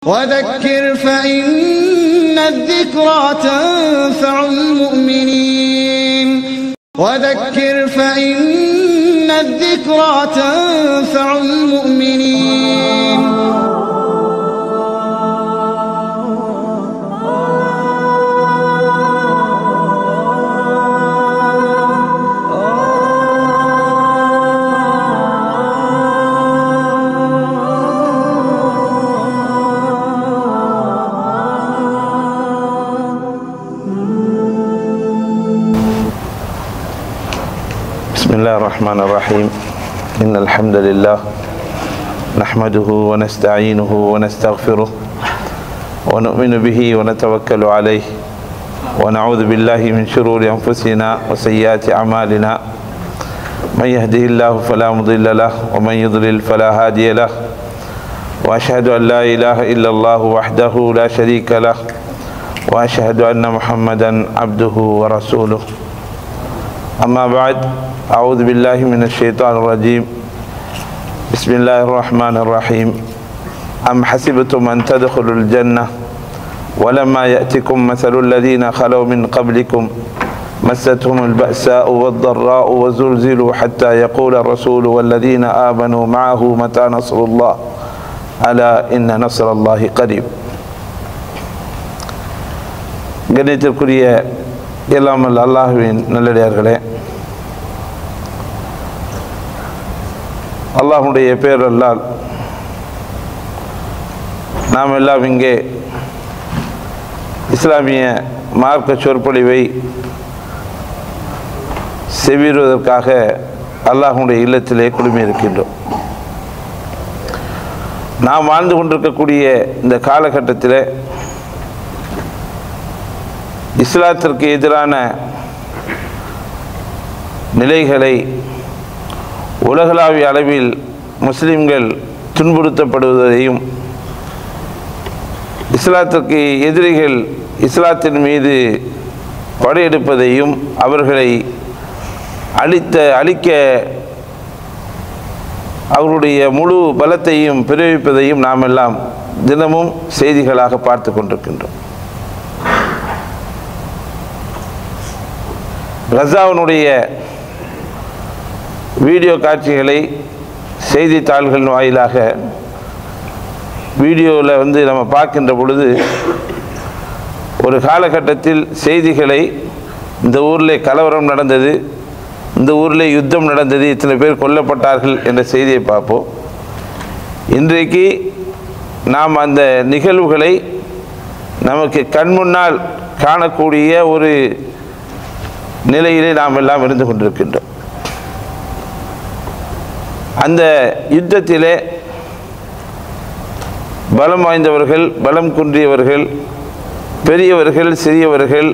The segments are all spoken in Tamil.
وذكر فإن الذكرى تنفع المؤمنين وذكر فإن الذكرى تنفع المؤمنين بسم الله الرحمن الرحيم إن الحمد لله نحمده ونستعينه ونستغفره ونؤمن به ونتوكل عليه ونعوذ بالله من شرور أنفسنا وسيئات أعمالنا من يهده الله فلا مضل له ومن يضلل فلا هادي له وأشهد أن لا إله إلا الله وحده لا شريك له وأشهد أن محمدا عبده ورسوله أما بعد أعوذ بالله من الشيطان الرجيم بسم الله الرحمن الرحيم أم حسبتم أن تدخلوا الجنة ولما يأتكم مثل الذين خلوا من قبلكم مستهم البأساء والضراء وزلزلوا حتى يقول الرسول والذين آمنوا معه متى نصر الله ألا إن نصر الله قريب. கணித்திற்குரிய எல்லாமல் அல்லாஹ்வின் நல்லடியார்களே, அல்லாஹ்வுடைய பேரல்லால் நாம் எல்லாம் இங்கே இஸ்லாமிய மார்க்க சொற்பொழிவை செவிடுவதற்காக அல்லாஹ்வுடைய இல்லத்திலே குழுமியிருக்கின்றோம். நாம் வாழ்ந்து கொண்டிருக்கக்கூடிய இந்த காலகட்டத்தில் இஸ்லாத்திற்கு எதிரான நிலைகளை உலகளாவிய அளவில் முஸ்லிம்கள் துன்புறுத்தப்படுவதையும், இஸ்லாத்திற்கு எதிரிகள் இஸ்லாத்தின் மீது படையெடுப்பதையும், அவர்களை அழிக்க அவருடைய முழு பலத்தையும் பிரயோகிப்பதையும் நாம் எல்லாம் தினமும் செய்திகளாக பார்த்து கொண்டிருக்கின்றோம். கஸாவினுடைய வீடியோ காட்சிகளை செய்தித்தாள்கள் வாயிலாக வீடியோவில் நம்ம பார்க்கின்ற பொழுது ஒரு காலகட்டத்தில் செய்திகளை இந்த ஊரில் கலவரம் நடந்தது, இந்த ஊரில் யுத்தம் நடந்தது, இத்தனை பேர் கொல்லப்பட்டார்கள் என்ற செய்தியை பார்ப்போம். இன்றைக்கு நாம் அந்த நிகழ்வுகளை நமக்கு கண்முன்னால் காணக்கூடிய ஒரு நிலையிலே நாம் எல்லாம் இருந்து கொண்டிருக்கின்றோம். அந்த யுத்தத்திலே பலம் வாய்ந்தவர்கள், பலம் குன்றியவர்கள், பெரியவர்கள், சிறியவர்கள்,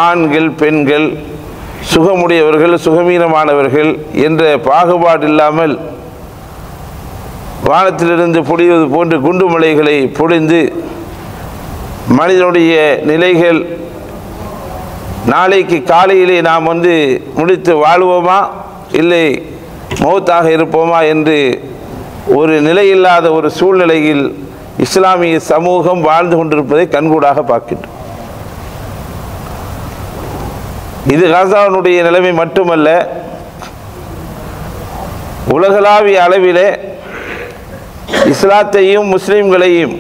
ஆண்கள், பெண்கள், சுகமுடையவர்கள், சுகமீனமானவர்கள் என்ற பாகுபாடு இல்லாமல் வானத்திலிருந்து பொழிவது போன்று குண்டுமலைகளை பொழிந்து மனிதனுடைய நிலைகள் நாளைக்கு காலையிலே நாம் முடித்து வாழ்வோமா இல்லை மௌத்தாக இருப்போமா என்று ஒரு நிலையில்லாத ஒரு சூழ்நிலையில் இஸ்லாமிய சமூகம் வாழ்ந்து கொண்டிருப்பதை கண்கூடாக பார்க்கின்றோம். இது கஸாவினுடைய நிலைமை மட்டுமல்ல, உலகளாவிய அளவிலே இஸ்லாத்தையும் முஸ்லிம்களையும்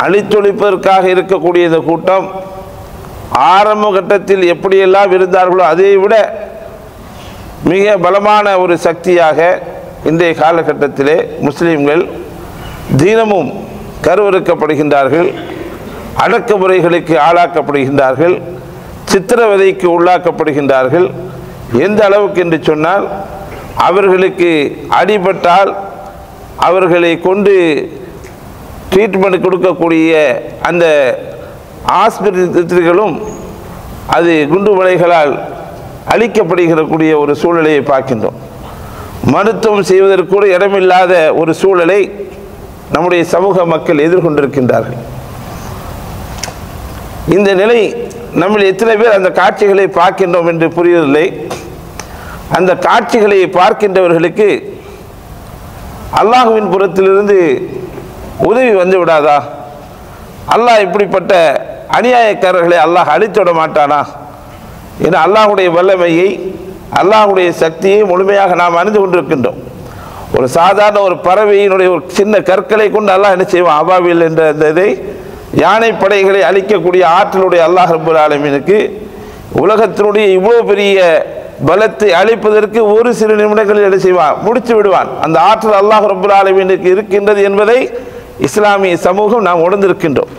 அழித்தொழிப்பதற்காக இருக்கக்கூடிய இந்த கூட்டம் ஆரம்ப கட்டத்தில் எப்படியெல்லாம் இருந்தார்களோ அதை விட மிக பலமான ஒரு சக்தியாக இன்றைய காலகட்டத்திலே முஸ்லிம்கள் தினமும் கருவறுக்கப்படுகின்றார்கள், அடக்குமுறைகளுக்கு ஆளாக்கப்படுகின்றார்கள், சித்திரவதைக்கு உள்ளாக்கப்படுகின்றார்கள். எந்த அளவுக்கு என்று சொன்னால், அவர்களுக்கு அடிபட்டால் அவர்களை கொண்டு ட்ரீட்மெண்ட் கொடுக்கக்கூடிய அந்த ஆஸ்பத்திரிகளும் அது குண்டுமலைகளால் அழிக்கப்படுகிறக்கூடிய ஒரு சூழ்நிலையை பார்க்கின்றோம். மருத்துவம் செய்வதற்கு கூட இடமில்லாத ஒரு சூழலை நம்முடைய சமூக மக்கள் எதிர்கொண்டிருக்கின்றார்கள். இந்த நிலை நம்மில் எத்தனை பேர் அந்த காட்சிகளை பார்க்கின்றோம் என்று புரியவில்லை. அந்த காட்சிகளை பார்க்கின்றவர்களுக்கு அல்லாஹ்வின் புறத்திலிருந்து உதவி வந்து விடாதா? அல்லாஹ் இப்படிப்பட்ட அநியாயக்காரர்களை அல்லாஹ் அழித்து விட மாட்டானா? ஏன்னா அல்லாஹுடைய வல்லமையை, அல்லாஹுடைய சக்தியை முழுமையாக நாம் அறிந்து கொண்டிருக்கின்றோம். ஒரு சாதாரண ஒரு பறவையினுடைய ஒரு சின்ன கற்களை கொண்டு அல்லாஹ் என்ன செய்வான்? அபாவில் என்ற இதை யானை படைகளை அழிக்கக்கூடிய ஆற்றலுடைய அல்லாஹ் ரப்பல் ஆலமீனுக்கு உலகத்தினுடைய இவ்வளவு பெரிய பலத்தை அழிப்பதற்கு ஒரு சில நிமிடங்களில் என்ன செய்வான்? முடித்து விடுவான். அந்த ஆற்றல் அல்லாஹ் ரப்பல் ஆலமீனுக்கு இருக்கின்றது என்பதை இஸ்லாமிய சமூகம் நாம் உணர்ந்திருக்கின்றோம்.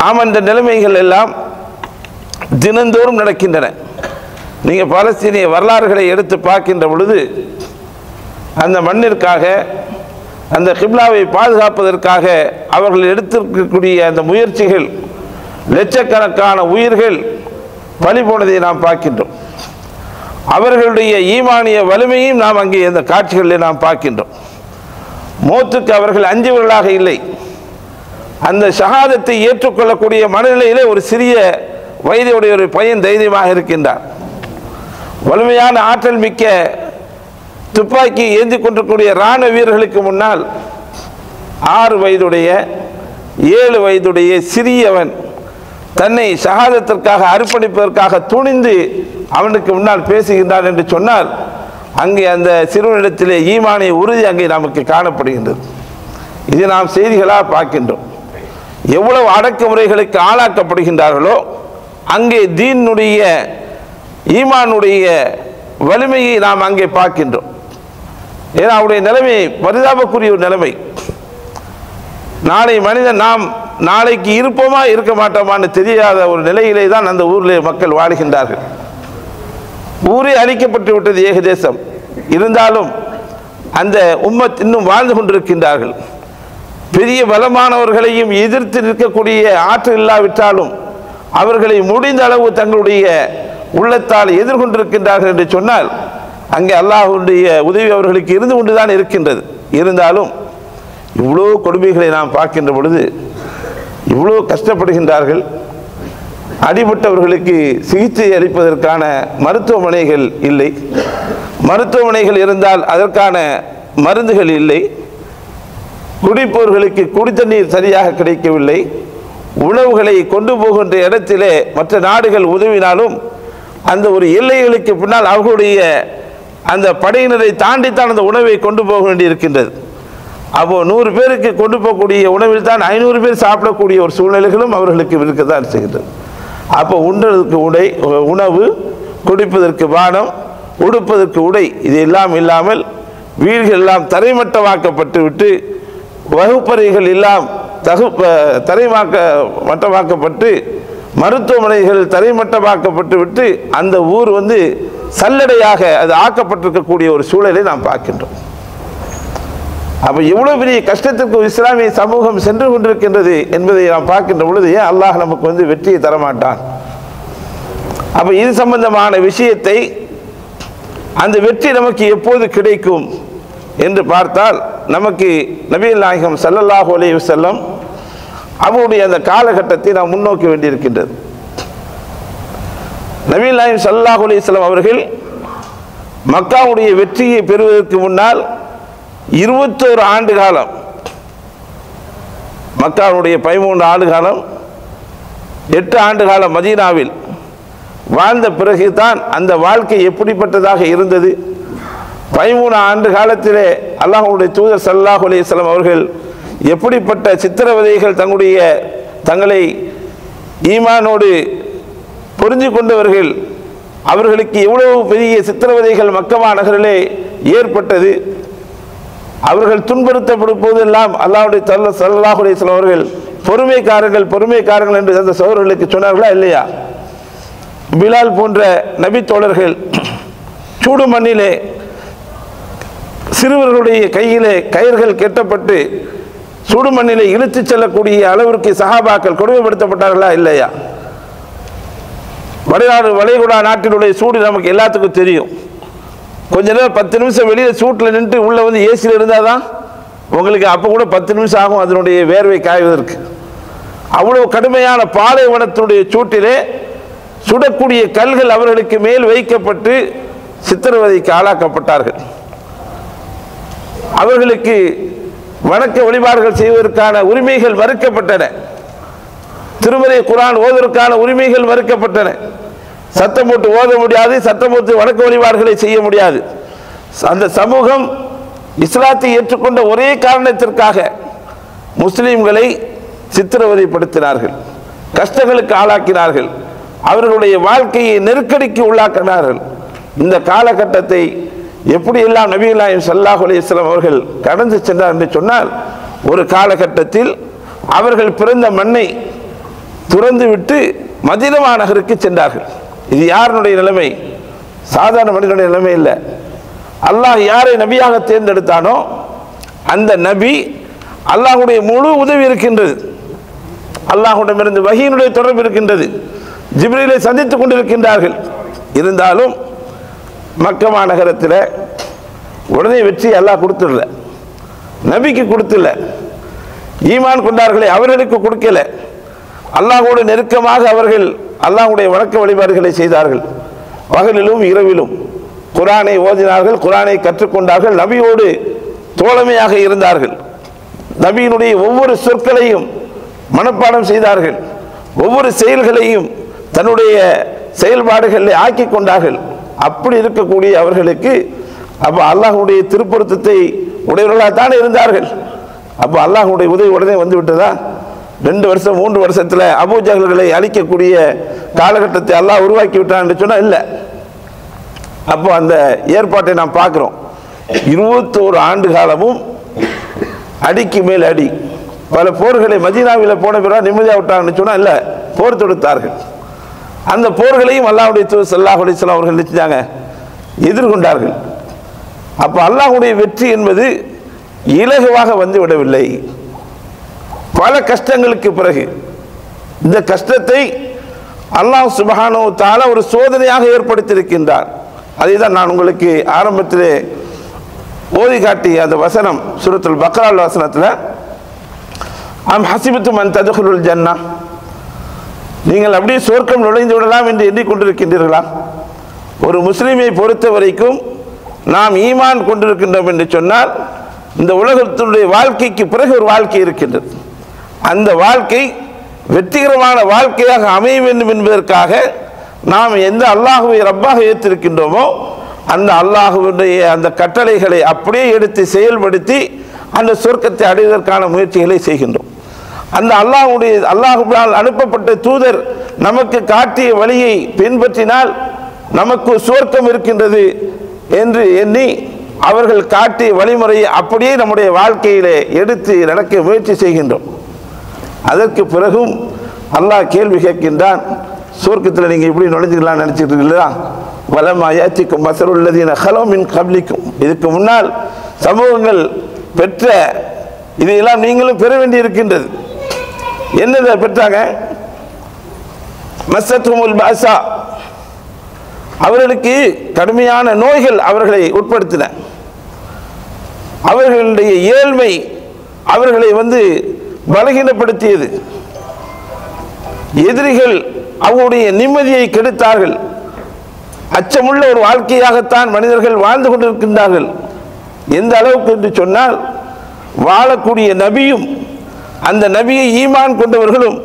ஆம், அந்த நிலைமைகள் எல்லாம் தினந்தோறும் நடக்கின்றன. நீங்கள் பாலஸ்தீனிய வரலாறுகளை எடுத்து பார்க்கின்ற பொழுது அந்த மண்ணிற்காக, அந்த கிப்லாவை பாதுகாப்பதற்காக அவர்கள் எடுத்திருக்கக்கூடிய அந்த முயற்சிகள், லட்சக்கணக்கான உயிர்கள் பலி போனதை நாம் பார்க்கின்றோம். அவர்களுடைய ஈமானிய வலிமையும் நாம் அங்கே அந்த காட்சிகளில் நாம் பார்க்கின்றோம். மௌத்துக்கு அவர்கள் அஞ்சுவர்களாக இல்லை. அந்த ஷஹாதத்தை ஏற்றுக்கொள்ளக்கூடிய மனநிலையிலே ஒரு சிறிய வயதுடைய ஒரு பையன் தைரியமாக இருக்கின்றார். வலிமையான ஆற்றல் மிக்க துப்பாக்கி ஏந்தி கொண்டிருக்கூடிய இராணுவ வீரர்களுக்கு முன்னால் 6 வயதுடைய 7 வயதுடைய சிறியவன் தன்னை ஷஹாதத்திற்காக அர்ப்பணிப்பதற்காக துணிந்து அவனுக்கு முன்னால் பேசுகின்றான் என்று சொன்னால், அங்கே அந்த சிறுவனிடத்திலே ஈமானிய உறுதி அங்கே நமக்கு காணப்படுகின்றது. இது நாம் செய்திகளாக பார்க்கின்றோம். எவ்வளவு அடக்குமுறைகளுக்கு ஆளாக்கப்படுகின்றார்களோ அங்கே தீனுடைய ஈமானுடைய வலிமையை நாம் அங்கே பார்க்கின்றோம். ஏன்னா அவருடைய நிலைமை பரிதாபக்குரிய ஒரு நிலைமை. நாளை மனிதன் நாம் நாளைக்கு இருப்போமா இருக்க மாட்டோமான்னு தெரியாத ஒரு நிலையிலே தான் அந்த ஊரில் மக்கள் வாழுகின்றார்கள். ஊரே அழிக்கப்பட்டு விட்டது ஏகதேசம். இருந்தாலும் அந்த உம்மத் இன்னும் வாழ்ந்து கொண்டிருக்கின்றார்கள். பெரிய பலமானவர்களையும் எதிர்த்து நிற்கக்கூடிய ஆற்றல் இல்லாவிட்டாலும் அவர்களை முடிந்த அளவு தங்களுடைய உள்ளத்தால் எதிர்கொண்டிருக்கின்றார்கள் என்று சொன்னால் அங்கே அல்லாஹ்வுடைய உதவி அவர்களுக்கு இருந்து கொண்டுதான் இருக்கின்றது. இருந்தாலும் இவ்வளோ கொடுமைகளை நாம் பார்க்கின்ற பொழுது இவ்வளோ கஷ்டப்படுகின்றார்கள். அடிபட்டவர்களுக்கு சிகிச்சை அளிப்பதற்கான மருத்துவமனைகள் இல்லை. மருத்துவமனைகள் இருந்தால் அதற்கான மருந்துகள் இல்லை. குடிப்பவர்களுக்கு குடித்தண்ணீர் சரியாக கிடைக்கவில்லை. உணவுகளை கொண்டு போகின்ற இடத்திலே மற்ற நாடுகள் உதவினாலும் அந்த ஒரு எல்லைகளுக்கு பின்னால் அவர்களுடைய அந்த படையினரை தாண்டித்தான் அந்த உணவை கொண்டு போக வேண்டியிருக்கின்றது. அப்போது 100 பேருக்கு கொண்டு போகக்கூடிய உணவில் தான் 500 பேர் சாப்பிடக்கூடிய ஒரு சூழ்நிலைகளும் அவர்களுக்கு இருக்கத்தான் செய்கின்றது. அப்போ உண்ணுவதற்கு உணவு, குடிப்பதற்கு பானம், உடுப்பதற்கு உடை, இது எல்லாம் இல்லாமல் வீடுகள் எல்லாம் தரைமட்டமாக்கப்பட்டு விட்டு வகுப்பறைகள் எல்லாம் தரைமட்டமாக்கப்பட்டு மருத்துவமனைகள் தரைமட்டமாக்கப்பட்டு விட்டு அந்த ஊர் சல்லடையாக அது ஆக்கப்பட்டிருக்கக்கூடிய ஒரு சூழலை நாம் பார்க்கின்றோம். அப்போ எவ்வளோ பெரிய கஷ்டத்திற்கு இஸ்லாமிய சமூகம் சென்று கொண்டிருக்கின்றது என்பதை நாம் பார்க்கின்ற பொழுது ஏன் அல்லாஹ் நமக்கு வெற்றியை தரமாட்டான்? அப்போ இது சம்பந்தமான விஷயத்தை அந்த வெற்றி நமக்கு எப்போது கிடைக்கும் என்று பார்த்தால் நமக்கு நபிகள் நாயகம் ஸல்லல்லாஹு அலைஹி வஸல்லம் அவருடைய அந்த காலகட்டத்தை நாம் முன்னோக்க வேண்டியிருக்கின்றது. நபிகள் நாயகம் ஸல்லல்லாஹு அலைஹி வஸல்லம் அவர்கள் மக்காவுடைய வெற்றியை பெறுவதற்கு முன்னால் 21 ஆண்டு காலம், மக்காவுடைய 13 ஆண்டு காலம், 8 ஆண்டு காலம் மதீனாவில் வாழ்ந்த பிறகுதான் அந்த வாழ்க்கை எப்படிப்பட்டதாக இருந்தது. 13 ஆண்டு காலத்திலே அல்லாஹ்வுடைய தூதர் ஸல்லல்லாஹு அலைஹி வஸல்லம் அவர்கள் எப்படிப்பட்ட சித்திரவதைகள் தங்களை ஈமானோடு புரிஞ்சு கொண்டவர்கள், அவர்களுக்கு எவ்வளவு பெரிய சித்திரவதைகள் மக்கா நகரிலே ஏற்பட்டது. அவர்கள் துன்புறுத்தப்படும் போதெல்லாம் அல்லாஹ்வுடைய தூதர் ஸல்லல்லாஹு அலைஹி வஸல்லம் அவர்கள் பொறுமைக்காரர்கள் என்று அந்த சகோதரர்களுக்கு சொன்னார்களா இல்லையா? பிலால் போன்ற நபி தோழர்கள் சூடு மண்ணிலே சிறுவர்களுடைய கையிலே கயிர்கள் கெட்டப்பட்டு சூடு மண்ணிலே இழுத்து செல்லக்கூடிய அளவிற்கு சஹாபாக்கள் கொடுமைப்படுத்தப்பட்டார்களா இல்லையா? வளைகுடா நாட்டினுடைய சூடு நமக்கு எல்லாத்துக்கும் தெரியும். கொஞ்ச நேரம் 10 நிமிஷம் வெளியில் சூட்டில் நின்று உள்ளே ஏசியில் இருந்தால் தான் உங்களுக்கு அப்போ கூட 10 நிமிஷம் ஆகும் அதனுடைய வேர்வை காய்வதற்கு. அவ்வளவு கடுமையான பாலைவனத்தினுடைய சூட்டிலே சுடக்கூடிய கல்கள் அவர்களுக்கு மேல் வைக்கப்பட்டு சித்திரவதைக்கு ஆளாக்கப்பட்டார்கள். அவர்களுக்கு வணக்க வழிபாடுகள் செய்வதற்கான உரிமைகள் மறுக்கப்பட்டன. திருமறை குர்ஆன் ஓதுவதற்கான உரிமைகள் மறுக்கப்பட்டன. சத்தம் போட்டு ஓத முடியாது, சத்தம் போட்டு வணக்க வழிபாடுகளை செய்ய முடியாது. அந்த சமூகம் இஸ்லாத்தை ஏற்றுக்கொண்ட ஒரே காரணத்திற்காக முஸ்லிம்களை சித்திரவதைப்படுத்தினார்கள், கஷ்டங்களுக்கு ஆளாக்கினார்கள், அவர்களுடைய வாழ்க்கையை நெருக்கடிக்கு உள்ளாக்கினார்கள். இந்த காலகட்டத்தை எப்படியெல்லாம் நபிகள் நாயகம் ஸல்லல்லாஹு அலைஹி வஸல்லம் அவர்கள் கடந்து சென்றார் என்று சொன்னால், ஒரு காலகட்டத்தில் அவர்கள் பிறந்த மண்ணை துறந்து விட்டு மதீனா நகருக்கு சென்றார்கள். இது யாருடைய நிலைமை? சாதாரண மனிதனுடைய நிலைமை இல்லை. அல்லாஹ் யாரை நபியாக தேர்ந்தெடுத்தானோ அந்த நபி அல்லாஹ்வுடைய முழு உதவி இருக்கின்றது, அல்லாஹ்விடமிருந்து வஹீனுடைய தொடர்பு இருக்கின்றது, ஜிப்ரீலை சந்தித்துக் கொண்டிருக்கின்றார்கள். இருந்தாலும் மக்கா நகரத்தில் உடனே வெற்றி அல்லாஹ் கொடுத்துடல, நபிக்கு கொடுத்துல. ஈமான் கொண்டார்களே அவர்களுக்கு கொடுக்கல. அல்லாஹ்வோடு நெருக்கமாக அவர்கள் அல்லாஹ்வுடைய வணக்க வழிபாடுகளை செய்தார்கள். பகலிலும் இரவிலும் குர்ஆனை ஓதினார்கள், குர்ஆனை கற்றுக்கொண்டார்கள், நபியோடு தோழமையாக இருந்தார்கள். நபியினுடைய ஒவ்வொரு சொற்களையும் மனப்பாடம் செய்தார்கள், ஒவ்வொரு செயல்களையும் தன்னுடைய செயல்பாடுகளை ஆக்கி கொண்டார்கள். அப்படி இருக்கக்கூடிய அவர்களுக்கு அப்போ அல்லாஹ்வுடைய திருப்பொருத்தத்தை உடையவர்களாக தானே இருந்தார்கள். அப்போ அல்லாஹ்வுடைய உதவி உடனே வந்து விட்டதா? 2 வருஷம் 3 வருஷத்தில் அபூஜஹல்களை அழிக்கக்கூடிய காலகட்டத்தை அல்லாஹ் உருவாக்கி விட்டான் என்று சொன்னால் இல்லை. அப்போ அந்த ஏற்பாட்டை நாம் பார்க்குறோம். 21 ஆண்டு காலமும் அடிக்கு மேல் அடி, பல போர்களை மதீனாவில் போன பிறகு நிம்மதியாக விட்டாங்கன்னு சொன்னால் இல்லை, போர் தொடுத்தார்கள். அந்த போர்களையும் அல்லாஹ்வுடைய தூதர் ஸல்லல்லாஹு அலைஹி வஸல்லம் அவர்கள் நினைச்சாங்க, எதிர்கொண்டார்கள். அப்போ அல்லாஹ்வுடைய வெற்றி என்பது இலகுவாக வந்து விடவில்லை. பல கஷ்டங்களுக்கு பிறகு இந்த கஷ்டத்தை அல்லாஹ் சுப்ஹானஹு வ தஆலா ஒரு சோதனையாக ஏற்படுத்தியிருக்கின்றார். அதை தான் நான் உங்களுக்கு ஆரம்பத்திலே ஓதி காட்டிய அந்த வசனம் சூரத்துல் பக்ரா வசனத்தில், அம் ஹஸிபத்தும் அன் தத்குலுல் ஜன்னah, நீங்கள் அப்படியே சொர்க்கம் நுழைந்து விடலாம் என்று எண்ணிக்கொண்டிருக்கின்றீர்களா? ஒரு முஸ்லிமை பொறுத்த வரைக்கும் நாம் ஈமான் கொண்டிருக்கின்றோம் என்று சொன்னால் இந்த உலகத்தினுடைய வாழ்க்கைக்கு பிறகு ஒரு வாழ்க்கை இருக்கின்றது. அந்த வாழ்க்கை வெற்றிகரமான வாழ்க்கையாக அமைய வேண்டும் என்பதற்காக நாம் எந்த அல்லாஹுவை ரப்பாக ஏற்றிருக்கின்றோமோ அந்த அல்லாஹுடைய அந்த கட்டளைகளை அப்படியே எடுத்து செயல்படுத்தி அந்த சொர்க்கத்தை அடைவதற்கான முயற்சிகளை செய்கின்றோம். அந்த அல்லாஹுவால் அனுப்பப்பட்ட தூதர் நமக்கு காட்டிய வழியை பின்பற்றினால் நமக்கு சொர்க்கம் இருக்கின்றது என்று எண்ணி அவர்கள் காட்டிய வழிமுறையை அப்படியே நம்முடைய வாழ்க்கையிலே எடுத்து நடக்க முயற்சி செய்கின்றோம். அதற்கு பிறகும் அல்லாஹ் கேள்வி கேட்கின்றான், சொர்க்கத்தில் நீங்கள் இப்படி நுழைஞ்சிக்கலாம்னு நினச்சிட்டு இருக்கீங்களா? வலமா யாத்திக்கும் மஸலுல்லதீன ஹலோ மின் கப்லிக்கும், இதுக்கு முன்னால் சமூகங்கள் பெற்ற இதையெல்லாம் நீங்களும் பெற வேண்டி இருக்கின்றது. என்னதை பெற்றாங்க? மஸ்ஸத்துஹுமுல் பஅஸா, அவர்களுக்கு கடுமையான நோய்கள் அவர்களை உட்படுத்தின. அவர்களுடைய ஏழ்மை அவர்களை பலகீனப்படுத்தியது. எதிரிகள் அவருடைய நிம்மதியை கெடுத்தார்கள். அச்சமுள்ள ஒரு வாழ்க்கையாகத்தான் மனிதர்கள் வாழ்ந்து கொண்டிருக்கின்றார்கள். எந்த அளவுக்கு என்று சொன்னால், வாழக்கூடிய நபியும் அந்த நபியை ஈமான் கொண்டவர்களும்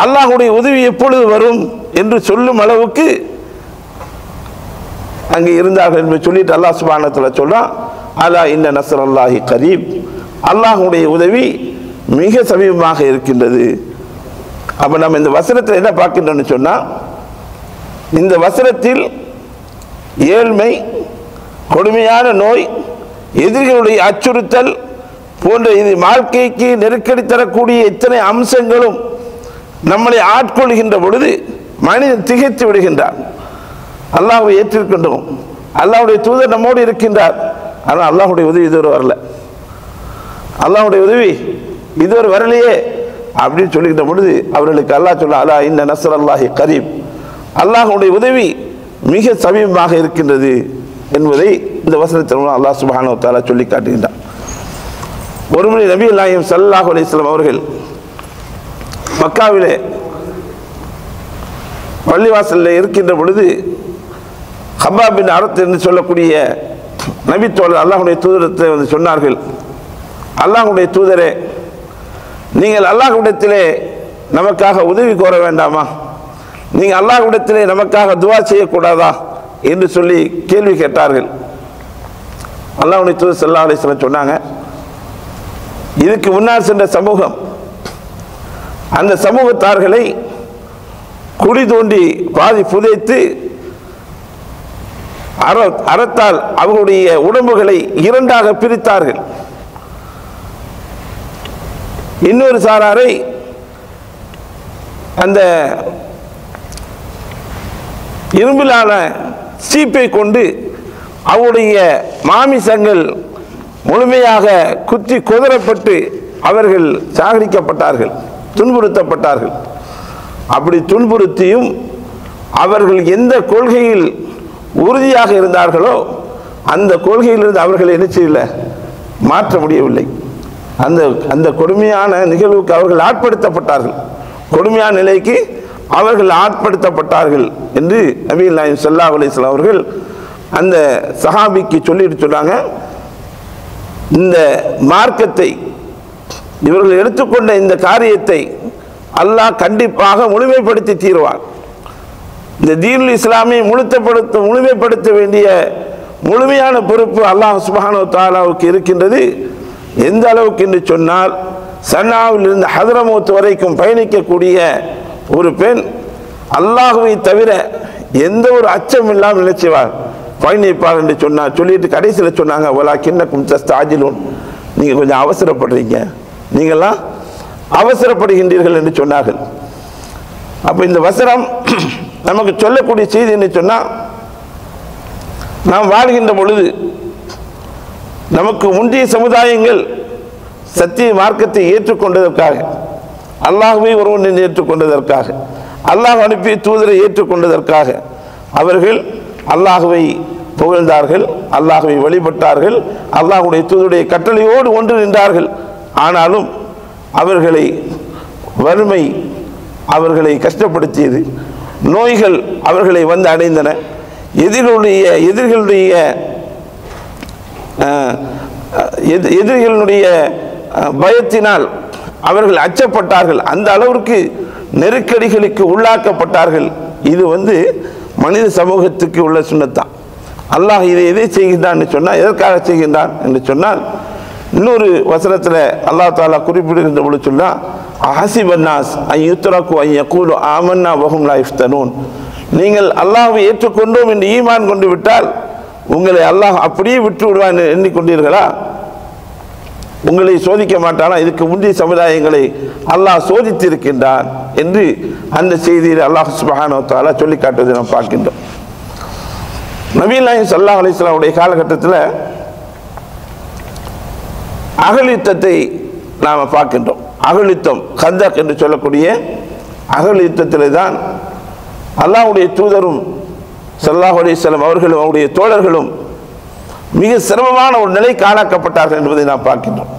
அல்லாஹ்வுடைய உதவி எப்பொழுது வரும் என்று சொல்லும் அளவுக்கு அங்கே இருந்தார்கள் என்று சொல்லிட்டு அல்லாஹ் சுப்ஹானஹு வ தஆலா சொல்றான், அலா இன்ன நஸ்ரல்லாஹி கரீப், அல்லாஹ்வுடைய உதவி மிக சமீபமாக இருக்கின்றது. அப்போ நம்ம இந்த வசனத்தில் என்ன பார்க்கின்றோம்னு சொன்னால், இந்த வசனத்தில் ஏழ்மை, கொடுமையான நோய், எதிரிகளுடைய அச்சுறுத்தல் போன்ற இது வாழ்க்கைக்கு நெருக்கடி தரக்கூடிய இத்தனை அம்சங்களும் நம்மளை ஆட்கொள்கின்ற பொழுது மனிதன் திகைத்து விடுகின்றான். அல்லாஹ்வை ஏற்றிருக்கின்றோம், அல்லாஹ்வுடைய தூதர் நம்மோடு இருக்கின்றார், ஆனால் அல்லாஹ்வுடைய உதவி இதுவரை வரல, அல்லாஹ்வுடைய உதவி இதுவரை வரலையே அப்படின்னு சொல்லுகின்ற பொழுது அவர்களுக்கு அல்லாஹ் சொல்ல, அலா இன்ன நஸ்ரல்லாஹி கரீப், அல்லாஹ்வுடைய உதவி மிக சமீபமாக இருக்கின்றது என்பதை இந்த வசனத்தின் மூலம் அல்லாஹ் சுப்ஹானஹு வ தஆலா சொல்லி காட்டுகின்றான். ஒருமுறை நபிகள் நாயகம் ஸல்லல்லாஹு அலைஹி வஸல்லம் அவர்கள் மக்காவிலே பள்ளிவாசலில் இருக்கின்ற பொழுது ஹப்பாப் பின் அரத் என்று சொல்லக்கூடிய நபி தோழர் அல்லாஹ்வுடைய தூதரத்தை சொன்னார்கள், அல்லாஹ்வுடைய தூதரே, நீங்கள் அல்லாஹ்விடத்திலே நமக்காக உதவி கோர வேண்டாமா? நீங்கள் அல்லாஹ்விடத்திலே நமக்காக துஆ செய்யக்கூடாதா என்று சொல்லி கேள்வி கேட்டார்கள். அல்லாஹ்வுடைய தூதர் ஸல்லல்லாஹு அலைஹி வஸல்லம் சொன்னாங்க, இதுக்கு முன்னால் சென்ற சமூகம், அந்த சமூகத்தார்களை குழி தோண்டி பாதி புதைத்து அறத்தால் அவர்களுடைய உடம்புகளை இரண்டாக பிரித்தார்கள். இன்னொரு சாராரை அந்த இரும்பிலான சீப்பை கொண்டு அவருடைய மாமிசங்கள் முழுமையாக குத்தி குதறப்பட்டு அவர்கள் சாகடிக்கப்பட்டார்கள், துன்புறுத்தப்பட்டார்கள். அப்படி துன்புறுத்தியும் அவர்கள் எந்த கொள்கையில் உறுதியாக இருந்தார்களோ அந்த கொள்கையிலிருந்து அவர்கள் என்ன செய்யல, மாற்ற முடியவில்லை. அந்த அந்த கொடுமையான நிகழ்வுக்கு அவர்கள் ஆட்படுத்தப்பட்டார்கள், கொடுமையான நிலைக்கு அவர்கள் ஆட்படுத்தப்பட்டார்கள் என்று நபிகள் நாயகம் ஸல்லல்லாஹு அலைஹி வஸல்லம் அவர்கள் அந்த சஹாபிக்கு சொல்லிட்டு சொன்னாங்க, இந்த மார்க்கத்தை இவர்கள் எடுத்துக்கொண்ட இந்த காரியத்தை அல்லாஹ் கண்டிப்பாக முழுமைப்படுத்தி தீர்வார். இந்த தீனுல் இஸ்லாமை முழுமைப்படுத்த வேண்டிய முழுமையான பொறுப்பு அல்லாஹ் சுப்ஹானஹு வ தஆலாவுக்கு இருக்கின்றது. எந்த அளவுக்கு என்று சொன்னால், சன்னாவில் இருந்து ஹதரமௌத் வரைக்கும் பயணிக்கக்கூடிய ஒரு பெண் அல்லாஹ்வை தவிர எந்த ஒரு அச்சம் இல்லாமல் நினைச்சுவார் பயணிப்பார் என்று சொன்னார். சொல்லிட்டு கடைசியில் சொன்னாங்க, வலாக்கின்னக்கும் தஸ்தாஜிலூன், நீங்கள் கொஞ்சம் அவசரப்படுறீங்க, நீங்கள்லாம் அவசரப்படுகின்றீர்கள் என்று சொன்னார்கள். அப்போ இந்த வசனம் நமக்கு சொல்லக்கூடிய செய்தி என்ன சொன்னால், நாம் வாழ்கின்ற பொழுது நமக்கு முந்தைய சமுதாயங்கள் சத்திய மார்க்கத்தை ஏற்றுக்கொண்டதற்காக, அல்லாஹ்வை ஒருவன் ஏற்றுக்கொண்டதற்காக, அல்லாஹ் அனுப்பிய தூதரை ஏற்றுக்கொண்டதற்காக அவர்கள் அல்லாஹ்வை புகழ்ந்தார்கள், அல்லாஹ்வை வழிபட்டார்கள், அல்லாஹ்வுடைய தூதருடைய கட்டளையோடு ஒன்று நின்றார்கள். ஆனாலும் அவர்களை வறுமை அவர்களை கஷ்டப்படுத்தியது, நோய்கள் அவர்களை வந்து அடைந்தன, எதிரிகளுடைய பயத்தினால் அவர்கள் அச்சப்பட்டார்கள், அந்த அளவிற்கு நெருக்கடிகளுக்கு உள்ளாக்கப்பட்டார்கள். இது மனித சமூகத்துக்கு உள்ள சுன்னத்தான். அல்லாஹ் இதை எதை செய்கின்றான் சொன்னால், எதற்காக செய்கின்றான் என்று சொன்னால், இன்னொரு வசனத்தில் அல்லாஹ் தாலா குறிப்பிடுகின்ற பொழுது சொன்னா, ஹஸிபன்னாஸ் அன் யுத்ரகு அன் யகூலு ஆமன்னா வஹும் லா யுஃப்தனூன், நீங்கள் அல்லாஹ்வை ஏற்றுக்கொண்டோம் என்று ஈமான் கொண்டு விட்டால் உங்களை அல்லாஹ் அப்படியே விட்டு விடுவான் எண்ணிக்கொண்டீர்களா? உங்களை சோதிக்க மாட்டானா? இதுக்கு முந்தைய சமுதாயங்களை அல்லாஹ் சோதித்திருக்கின்றான் என்று அந்த செய்தியில் அல்லாஹ் சுப்ஹானஹு வ தஆலா சொல்லி காட்டுவதை நாம் பார்க்கின்றோம். நபிகள் நாயகம் ஸல்லல்லாஹு அலைஹி வஸல்லம் உடைய காலகட்டத்தில் அகல் யுத்தத்தை நாம் பார்க்கின்றோம். அகல் யுத்தம், கந்தக் என்று சொல்லக்கூடிய அகல் யுத்தத்தில் தான் அல்லாஹ்வுடைய தூதரும் ஸல்லல்லாஹு அலைஹி வஸல்லம் அவர்களும் அவருடைய தோழர்களும் மிக சிரமமான ஒரு நிலைக்கு ஆளாக்கப்பட்டார்கள் என்பதை நாம் பார்க்கின்றோம்.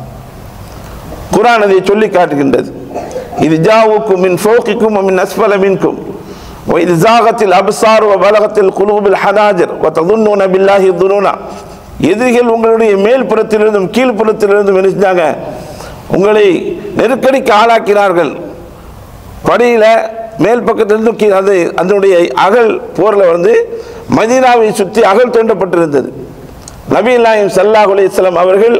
குர்ஆன் அதை சொல்லி காட்டுகின்றது. இது ஜாவுக்கும் மின் ஃபௌகிக்கும் வ மின் அஸ்ஃபல மின்கும் வ இத் ஸாகத்தில் அப்ஸார் வ பலகத்தில் குலூபுல் ஹனாஜிர் வ தظنون பில்லாஹி ظنونا, எதிரிகள் உங்களுடைய மேல் புறத்திலிருந்தும் கீழ்ப்புறத்திலிருந்தும் நினைச்சாங்க, உங்களை நெருக்கடிக்கு ஆளாக்கினார்கள். படியில மேல் பக்கத்திலிருந்து அது அதனுடைய அகல் போரில் மதீனாவை சுற்றி அகல் தோண்டப்பட்டிருந்தது. நபிகள் நாயகம் ஸல்லல்லாஹு அலைஹி வஸல்லம் அவர்கள்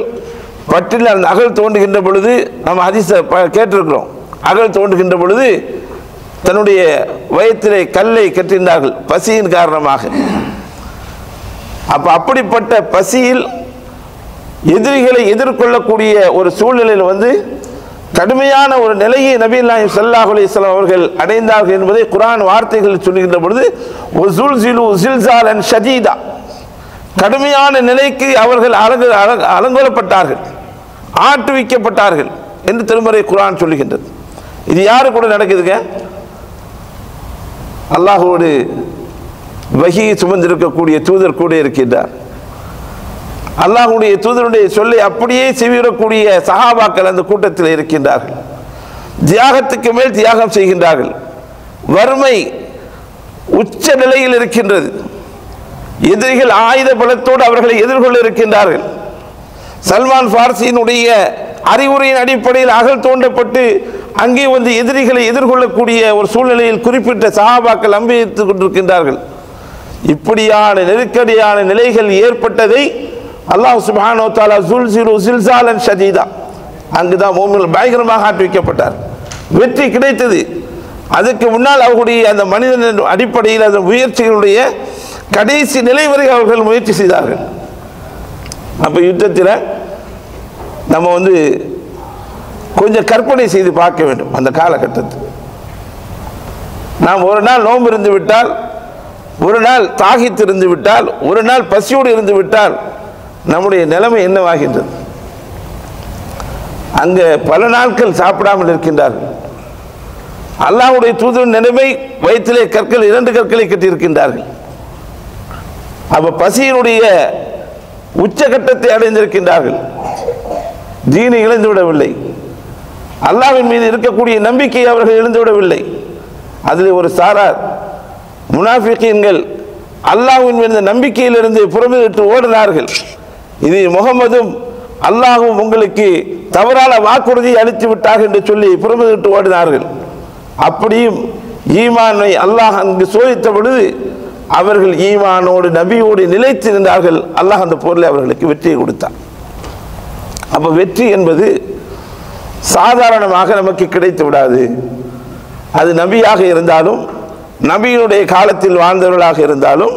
பட்டில் அந்த அகல் தோண்டுகின்ற பொழுது நம்ம ஹதீஸை கேட்டிருக்கிறோம். அகல் தோண்டுகின்ற பொழுது தன்னுடைய வயத்திலே கல்லை கட்டினார்கள் பசியின் காரணமாக. அப்படிப்பட்ட பசியில் எதிரிகளை எதிர்கொள்ளக்கூடிய ஒரு சூழ்நிலையில் கடுமையான ஒரு நிலையை நபிகள் நாயகம் ஸல்லல்லாஹு அலைஹி வஸல்லம் அவர்கள் அடைந்தார்கள் என்பதை குர்ஆன் வார்த்தைகள் சொல்லுகின்ற பொழுது வஸுல்ஸிலு ஸில்ஸாலன் ஷதீதா, கடுமையான நிலைக்கு அவர்கள் அலங்கோலப்பட்டார்கள், ஆட்டுவிக்கப்பட்டார்கள் என்று திருமறை குர்ஆன் சொல்லுகின்றது. இது யாரு கூட நடக்குதுங்க? அல்லாஹ்வோடு வஹி சுமந்திருக்கக்கூடிய தூதர் கூட இருக்கின்றார். அல்லாஹ்வுடைய தூதருடைய சொல்லை அப்படியே செவியிடக்கூடிய சஹாபாக்கள் அந்த கூட்டத்தில் இருக்கின்றார்கள். தியாகத்துக்கு மேல் தியாகம் செய்கின்றார்கள். வறுமை உச்ச நிலையில் இருக்கின்றது. எதிரிகள் ஆயுத பலத்தோடு அவர்களை எதிர்கொள்ள இருக்கின்றார்கள். சல்மான் ஃபார்சியினுடைய அறிவுரையின் அடிப்படையில் அகல் தோண்டப்பட்டு அங்கே வந்து எதிரிகளை எதிர்கொள்ளக்கூடிய ஒரு சூழ்நிலையில் குறிப்பிட்ட சஹாபாக்கள் அனுபவித்துக் கொண்டிருக்கின்றார்கள். இப்படியான நெருக்கடியான நிலைகள் ஏற்பட்டதை அல்லாஹ் சுப்ஹானஹு வ தஆலா ஸில்ஸாலன் ஷதீதா, அங்குதான் மூமின்கள் பயங்கரமாக ஆட்டி வைக்கப்பட்டார். வெற்றி கிடைத்தது. அதுக்கு முன்னால் அவர்களுடைய அந்த மனிதன் அடிப்படையில் அந்த முயற்சிகளுடைய கடைசி நிலை வரை அவர்கள் முயற்சி செய்தார்கள். அப்போ யுத்தத்தில் நம்ம வந்து கொஞ்சம் கற்பனை செய்து பார்க்க வேண்டும். அந்த காலகட்டத்தில் நாம் ஒரு நாள் நோன்பு இருந்து விட்டால், ஒரு நாள் தாகித்து இருந்து விட்டால், ஒரு நாள் பசியோடு இருந்து விட்டால் நம்முடைய நிலைமை என்னவாகின்றது? அங்கே பல நாட்கள் சாப்பிடாமல் இருக்கின்றார்கள். அல்லாஹ்வுடைய தூதரின் நிலைமை வயிற்றிலே கற்கள், 2 கற்களை கட்டியிருக்கின்றார்கள். அப்ப பசியினுடைய உச்சகட்டத்தை அடைந்திருக்கின்றார்கள். தீனை இழந்து விடவில்லை, அல்லாஹ்வின் மீது இருக்கக்கூடிய நம்பிக்கை அவர்கள் இழந்து விடவில்லை. அதில் ஒரு சாரார் முனாஃபிகீன்கள் அல்லாஹ்வின் மீது நம்பிக்கையிலிருந்து புறமிட்டு ஓடினார்கள். இது முகமதும் அல்லாஹும் உங்களுக்கு தவறான வாக்குறுதி அளித்து விட்டார்கள் என்று சொல்லி புறமிட்டு ஓடினார்கள். அப்படியும் ஈமானை அல்லாஹ் அங்கு சோதித்த பொழுது அவர்கள் ஈமானோடு நபியோடு நிலைத்து நின்றார்கள். அல்லாஹ் அந்த போரில் அவர்களுக்கு வெற்றியை கொடுத்தார். அப்போ வெற்றி என்பது சாதாரணமாக நமக்கு கிடைத்து விடாது. அது நபியாக இருந்தாலும், நபியினுடைய காலத்தில் வாழ்ந்தவர்களாக இருந்தாலும்,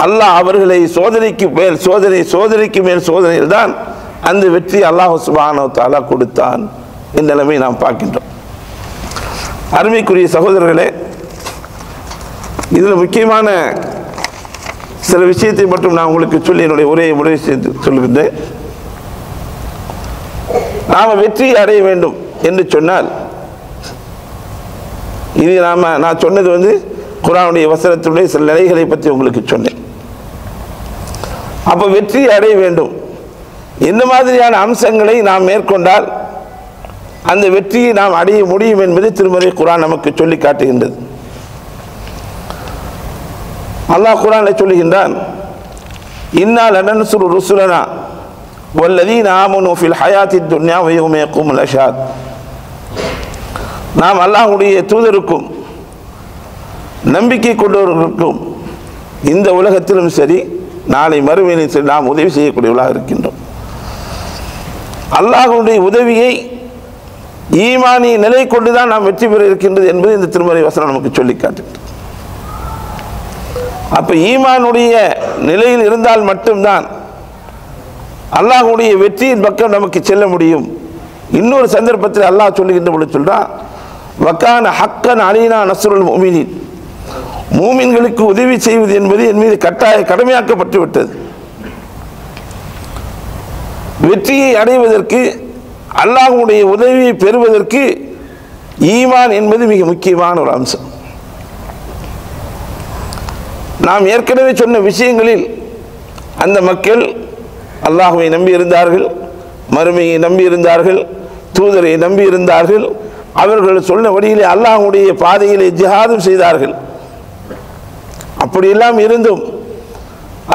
அல்லாஹ் அவர்களை சோதனைக்கு மேல் சோதனை, சோதனைக்கு மேல் சோதனையில் தான் அந்த வெற்றி அல்லாஹ் சுப்ஹானஹு வ தஆலா கொடுத்தான். இந்த நிலைமை நாம் பார்க்கின்றோம். அருமைக்குரிய சகோதரர்களே, இதில் முக்கியமான சில விஷயத்தை மட்டும் நான் உங்களுக்கு சொல்லி என்னுடைய உரையை முடிவு செய்து சொல்கின்றேன். நாம் வெற்றி அடைய வேண்டும் என்று சொன்னால், இது நான் சொன்னது வந்து குர்ஆனுடைய வசனத்துடைய சில நிலைகளை பற்றி உங்களுக்கு சொன்னேன். அப்போ வெற்றி அடைய வேண்டும், என்ன மாதிரியான அம்சங்களை நாம் மேற்கொண்டால் அந்த வெற்றியை நாம் அடைய முடியும் என்பதை திருமறை குர்ஆன் நமக்கு சொல்லி காட்டுகின்றது. அல்லாஹ் குர்ஆனில் சொல்லுகின்றான், இன்னா லனன்சுரு ருசுலனா வல்லதீன ஆமனு ஃபில் ஹயாத்தித் துன்யா வ யௌம யகூமுல் அஷ்ஹாத். நாம் அல்லாஹ்வுடைய தூதருக்கும் நம்பிக்கை கொண்டவர்களுக்கும் இந்த உலகத்திலும் சரி நாளை மறுமையிலும் சரி நாம் உதவி செய்யக்கூடியவர்களாக இருக்கின்றோம். அல்லாஹ்வுடைய உதவியை ஈமானிய நிலை கொண்டுதான் நாம் வெற்றி பெற இருக்கின்றது என்பது இந்த திருமறை வசனம் நமக்கு சொல்லி காட்டுகிறது. அப்ப ஈமானுடைய நிலையில் இருந்தால் மட்டும்தான் அல்லாஹ்வுடைய வெற்றியின் பக்கம் நமக்கு செல்ல முடியும். இன்னொரு சந்தர்ப்பத்தில் அல்லாஹ் சொல்லுகின்ற பொழுது சொல்றான், வக்கான ஹக்கன் அலைனா நஸ்ருல் முஃமினீன், மூமின்களுக்கு உதவி செய்வது என்பது என் மீது கடமையாக்கப்பட்டு விட்டது. வெற்றியை அடைவதற்கு, அல்லாஹ்வுடைய உதவியை பெறுவதற்கு ஈமான் என்பது மிக முக்கியமான ஒரு அம்சம். நாம் ஏற்கனவே சொன்ன விஷயங்களில் அந்த மக்கள் அல்லாஹ்வை நம்பி இருந்தார்கள், மறுமையை நம்பி இருந்தார்கள், தூதரை நம்பி இருந்தார்கள். அவர்கள் சொன்ன வழியிலே அல்லாஹ்வுடைய பாதையிலே ஜிஹாதும் செய்தார்கள். அப்படியெல்லாம் இருந்தும்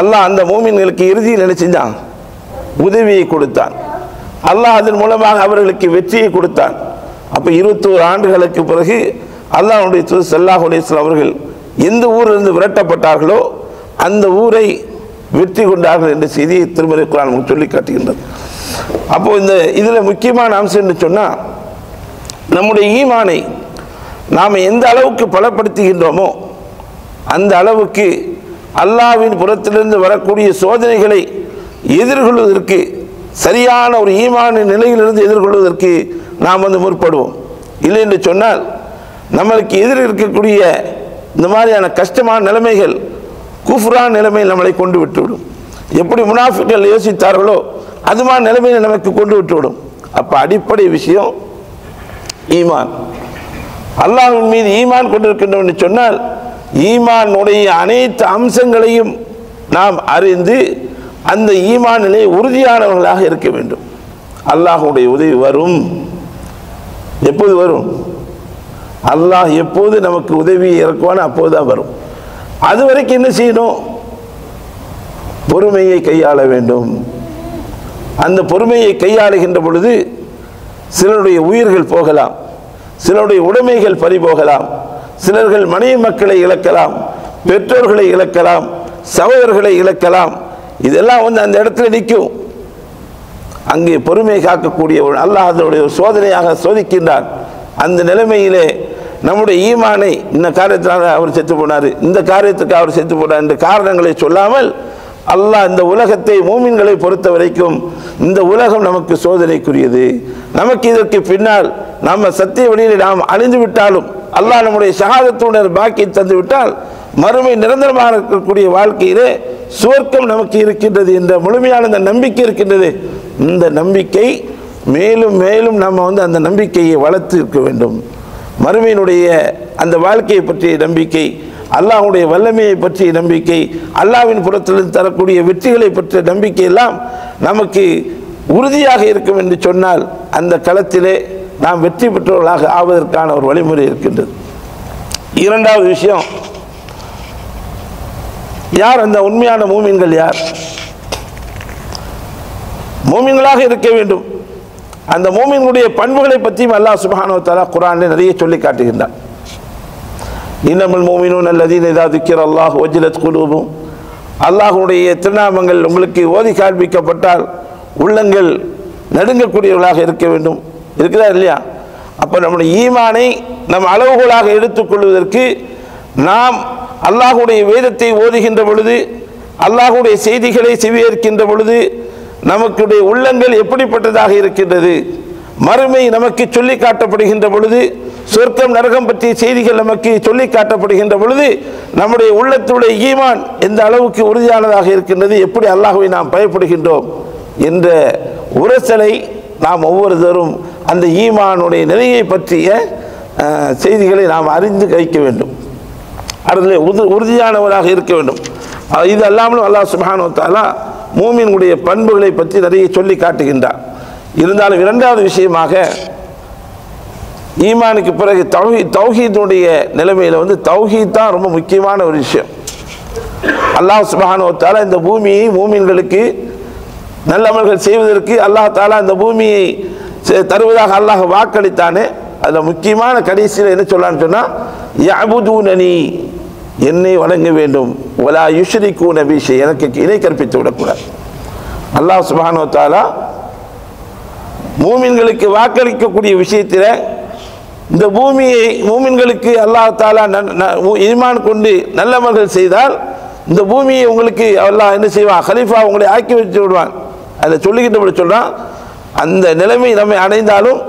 அல்லாஹ் அந்த மூமின்களுக்கு இறுதியில் என்ன செஞ்சான்? உதவியை கொடுத்தான். அல்லாஹ் அதன் மூலமாக அவர்களுக்கு வெற்றியை கொடுத்தான். அப்போ 21 ஆண்டுகளுக்கு பிறகு அல்லாஹ்வுடைய தூதர் ஸல்லல்லாஹு அலைஹி வஸல்லம் அவர்கள் எந்த ஊரிலிருந்து விரட்டப்பட்டார்களோ அந்த ஊரை வெற்றி கொண்டார்கள் என்ற செய்தியை திருமறை குர்ஆன் நமக்கு சொல்லி காட்டுகின்றது. அப்போ இந்த இதில் முக்கியமான அம்சம் என்று சொன்னால், நம்முடைய ஈமானை நாம் எந்த அளவுக்கு பலப்படுத்துகின்றோமோ அந்த அளவுக்கு அல்லாஹ்வின் புறத்திலிருந்து வரக்கூடிய சோதனைகளை எதிர்கொள்வதற்கு, சரியான ஒரு ஈமான நிலையிலிருந்து எதிர்கொள்வதற்கு நாம் வந்து முற்படுவோம். இல்லை என்று சொன்னால் நம்மளுக்கு எதிர் இருக்கக்கூடிய இந்த மாதிரியான கஷ்டமான நிலைமைகள், குஃப்ரான் நிலைமையில் நம்மளை கொண்டு விட்டுவிடும். எப்படி முனாஃபிக்கள் யோசித்தார்களோ அது மாதிரி நிலைமையில் நமக்கு கொண்டு விட்டுவிடும். அப்போ அடிப்படை விஷயம் ஈமான். அல்லாஹ்வின் மீது ஈமான் கொண்டிருக்கின்றோம் என்று சொன்னால் ஈமானுடைய அனைத்து அம்சங்களையும் நாம் அறிந்து அந்த ஈமான் நிலையை உறுதியானவர்களாக இருக்க வேண்டும். அல்லாஹ்வுடைய உதவி வரும். எப்போது வரும்? அல்லாஹ் எப்போது நமக்கு உதவி இறக்குவானோ அப்போதுதான் வரும். அது வரைக்கும் என்ன செய்யணும்? பொறுமையை கையாள வேண்டும். அந்த பொறுமையை கையாளுகின்ற பொழுது சிலருடைய உயிர்கள் போகலாம், சிலருடைய உடைமைகள் பறிபோகலாம், சிலர்கள் மனைவி மக்களை இழக்கலாம், பெற்றோர்களை இழக்கலாம், சகோதரர்களை இழக்கலாம். இதெல்லாம் அந்த இடத்துல நிற்கும். அங்கே பொறுமை காக்கக்கூடிய அல்லாஹ் அதனுடைய சோதனையாக சோதிக்கின்றான். அந்த நிலைமையிலே நம்முடைய ஈமானை இந்த காரியத்தினால அவர் செத்து போனார், இந்த காரியத்துக்கு அவர் செத்து போனார் என்ற காரணங்களை சொல்லாமல் அல்லாஹ் இந்த உலகத்தை மூமின்களை பொறுத்த வரைக்கும் இந்த உலகம் நமக்கு சோதனைக்குரியது, நமக்கு இதற்கு பின்னால் நம்ம சத்திய வழியில் நாம் அழிந்து விட்டாலும் அல்லாஹ் நம்முடைய ஷஹாதத்துடன் பாக்கி தந்து விட்டால் மறுமை நிரந்தரமாக இருக்கக்கூடிய வாழ்க்கையிலே சுவர்க்கம் நமக்கு இருக்கின்றது என்ற முழுமையான அந்த நம்பிக்கை இருக்கின்றது. இந்த நம்பிக்கை மேலும் மேலும் நம்ம அந்த நம்பிக்கையை வளர்த்து இருக்க வேண்டும். மறுமையினுடைய அந்த வாழ்க்கையை பற்றிய நம்பிக்கை, அல்லாஹ்வுடைய வல்லமையை பற்றிய நம்பிக்கை, அல்லாஹ்வின் புறத்திலிருந்து தரக்கூடிய வெற்றிகளை பற்றிய நம்பிக்கை எல்லாம் நமக்கு உறுதியாக இருக்கும் என்று சொன்னால் அந்த களத்திலே நாம் வெற்றி பெற்றவர்களாக ஆவதற்கான ஒரு வழிமுறை இருக்கின்றது. இரண்டாவது விஷயம், யார் அந்த உண்மையான மூமின்கள்? யார் மூமின்களாக இருக்க வேண்டும்? அந்த மூமின்களுடைய பண்புகளை பற்றியும் அல்லாஹ் சுப்ஹானஹு வ தஆலா குர்ஆனில் நிறைய சொல்லி காட்டுகின்றார். இன்னமல் மூமினூன அல்லதீன இதா ذுக்கிரல்லாஹு வஜிலத் குலூபுஹும். அல்லாஹ்வுடைய திருநாமங்கள் உங்களுக்கு ஓதி காண்பிக்கப்பட்டால் உள்ளங்கள் நடுங்கக்கூடியவர்களாக இருக்க வேண்டும். இருக்குதா இல்லையா? அப்போ நம்முடைய ஈமானை நம் அளவுகோலாக எடுத்துக்கொள்வதற்கு நாம் அல்லாஹ்வுடைய வேதத்தை ஓதுகின்ற பொழுது, அல்லாஹ்வுடைய செய்திகளை செவியேற்கின்ற பொழுது நமக்குடைய உள்ளங்கள் எப்படிப்பட்டதாக இருக்கின்றது, மறுமை நமக்கு சொல்லி காட்டப்படுகின்ற பொழுது, சொர்க்கம் நரகம் பற்றிய செய்திகள் நமக்கு சொல்லி காட்டப்படுகின்ற பொழுது நம்முடைய உள்ளத்துடைய ஈமான் எந்த அளவுக்கு உறுதியானதாக இருக்கின்றது, எப்படி அல்லாஹ்வை நாம் பயப்படுகின்றோம் என்ற உரசலை நாம் ஒவ்வொருத்தரும் அந்த ஈமானுடைய நிலையை பற்றிய செய்திகளை நாம் அறிந்து வைக்க வேண்டும். அதில் உறுதியானவராக இருக்க வேண்டும். இது அல்லாமலும் அல்லாஹ் சுப்ஹானஹு வ தஆலா மூமின்களுடைய பண்புகளை பற்றி நிறைய சொல்லி காட்டுகின்றார். இருந்தாலும் இரண்டாவது விஷயமாக ஈமானுக்கு பிறகு தௌஹீதுடைய நிலைமையில் தௌஹீத் தான் ரொம்ப முக்கியமான ஒரு விஷயம். அல்லாஹ் சுப்ஹானஹு வ தஆலா இந்த பூமியை மூமின்களுக்கு நல்லமல்கள் செய்வதற்கு அல்லாஹ் தஆலா இந்த பூமியை தருவதாக அல்லாஹ் வாக்களித்தானே. அதில் முக்கியமான கடைசியில் என்ன சொல்லான்னு சொன்னால், யஅபுதூனனி, என்னை வணங்க வேண்டும், வலா யுஷ்ரிகூன பி ஷைஅன், எனக்கு இணை கற்பித்து விடக்கூடாது. அல்லாஹ் சுப்ஹானஹு வ தஆலா மூமின்களுக்கு வாக்களிக்கக்கூடிய விஷயத்தில் இந்த பூமியை மூமின்களுக்கு அல்லாஹ் தஆலா ஈமான் கொண்டு நல்லமல்கள் செய்தால் இந்த பூமியை உங்களுக்கு அல்லாஹ் என்ன செய்வான், கலீஃபா உங்களை ஆக்கி வச்சு விடுவான். அதில் சொல்லிக்கிட்டபடி சொல்கிறான், அந்த நிலைமை நம்மை அடைந்தாலும்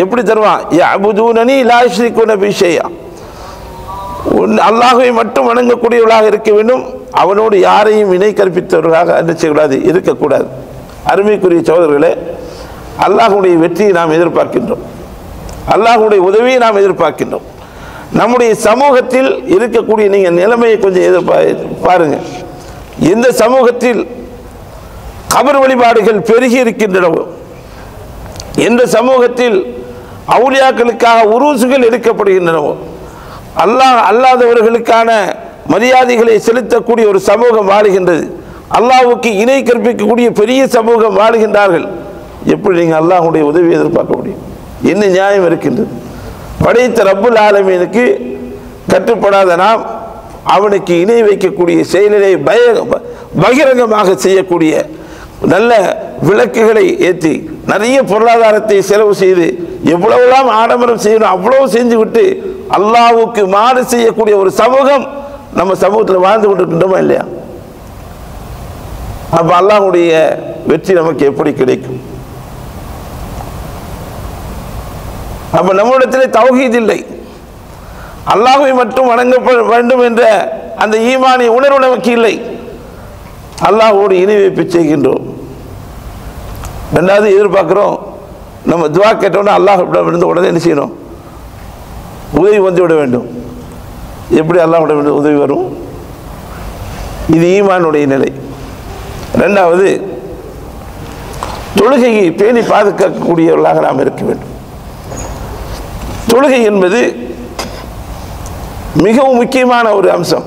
எப்படி தருவான், யஅபுதூனனி லா யுஷ்ரிகூன பி ஷைஅன், அல்லாஹ்வை மட்டும் வணங்கக்கூடியவர்களாக இருக்க வேண்டும், அவனோடு யாரையும் இணை கற்பித்தவர்களாக என்ன செய்யக்கூடாது, இருக்கக்கூடாது. அருமைக்குரிய சகோதரர்களே, அல்லாஹ்வுடைய வெற்றியை நாம் எதிர்பார்க்கின்றோம், அல்லாஹ்வுடைய உதவியை நாம் எதிர்பார்க்கின்றோம். நம்முடைய சமூகத்தில் இருக்கக்கூடிய நீங்கள் நிலைமையை கொஞ்சம் பாருங்க. எந்த சமூகத்தில் கபர் வழிபாடுகள் பெருகி இருக்கின்றனவோ, எந்த சமூகத்தில் அவுலியாக்களுக்காக உருசுகள் எடுக்கப்படுகின்றனவோ, அல்லாஹ் அல்லாதவர்களுக்கான மரியாதைகளை செலுத்தக்கூடிய ஒரு சமூகம் வாழுகின்றது, அல்லாஹ்வுக்கு இணை கற்பிக்கக்கூடிய பெரிய சமூகம் வாழுகின்றார்கள். எப்படி நீங்கள் அல்லாஹ்வுடைய உதவி எதிர்பார்க்க முடியும்? என்ன நியாயம் இருக்கின்றது? படைத்த ரப்புல் ஆலமீனுக்கு கட்டுப்படாத நாம் அவனுக்கு இணை வைக்கக்கூடிய செயலை பகிரங்கமாக செய்யக்கூடிய நல்ல விளக்குகளை ஏற்றி நிறைய பொருளாதாரத்தை செலவு செய்து எவ்வளவுலாம் ஆடம்பரம் செய்யணும் அவ்வளவு செஞ்சு விட்டு அல்லாஹ்வுக்கு மாறு செய்யக்கூடிய ஒரு சமூகம் நம்ம சமூகத்தில் வாழ்ந்து கொண்டிருக்கின்றோமா இல்லையா? அப்ப அல்லாஹ்வுடைய வெற்றி நமக்கு எப்படி கிடைக்கும்? அப்ப நம்மிடத்திலே தௌஹீத் இல்லை, அல்லாஹ்வை மட்டும் வணங்க வேண்டும் என்ற அந்த ஈமானிய உணர்வு நமக்கு இல்லை, அல்லாஹ்வோடு இணை வைப்பு செய்கின்றோம். ரெண்டாவது எதிர்பார்க்கிறோம், நம்ம துவா கேட்டோம்னா அல்லாஹ் இருந்து உடனே என்ன செய்யணும், உதவி வந்து விட வேண்டும். எப்படி அல்லாஹ்வுடைய உதவி வரும்? இது ஈமானுடைய நிலை. ரெண்டாவது, தொழுகையை பேணி பாதுகாக்கக்கூடியவர்களாக நாம் இருக்க வேண்டும். தொழுகை என்பது மிகவும் முக்கியமான ஒரு அம்சம்,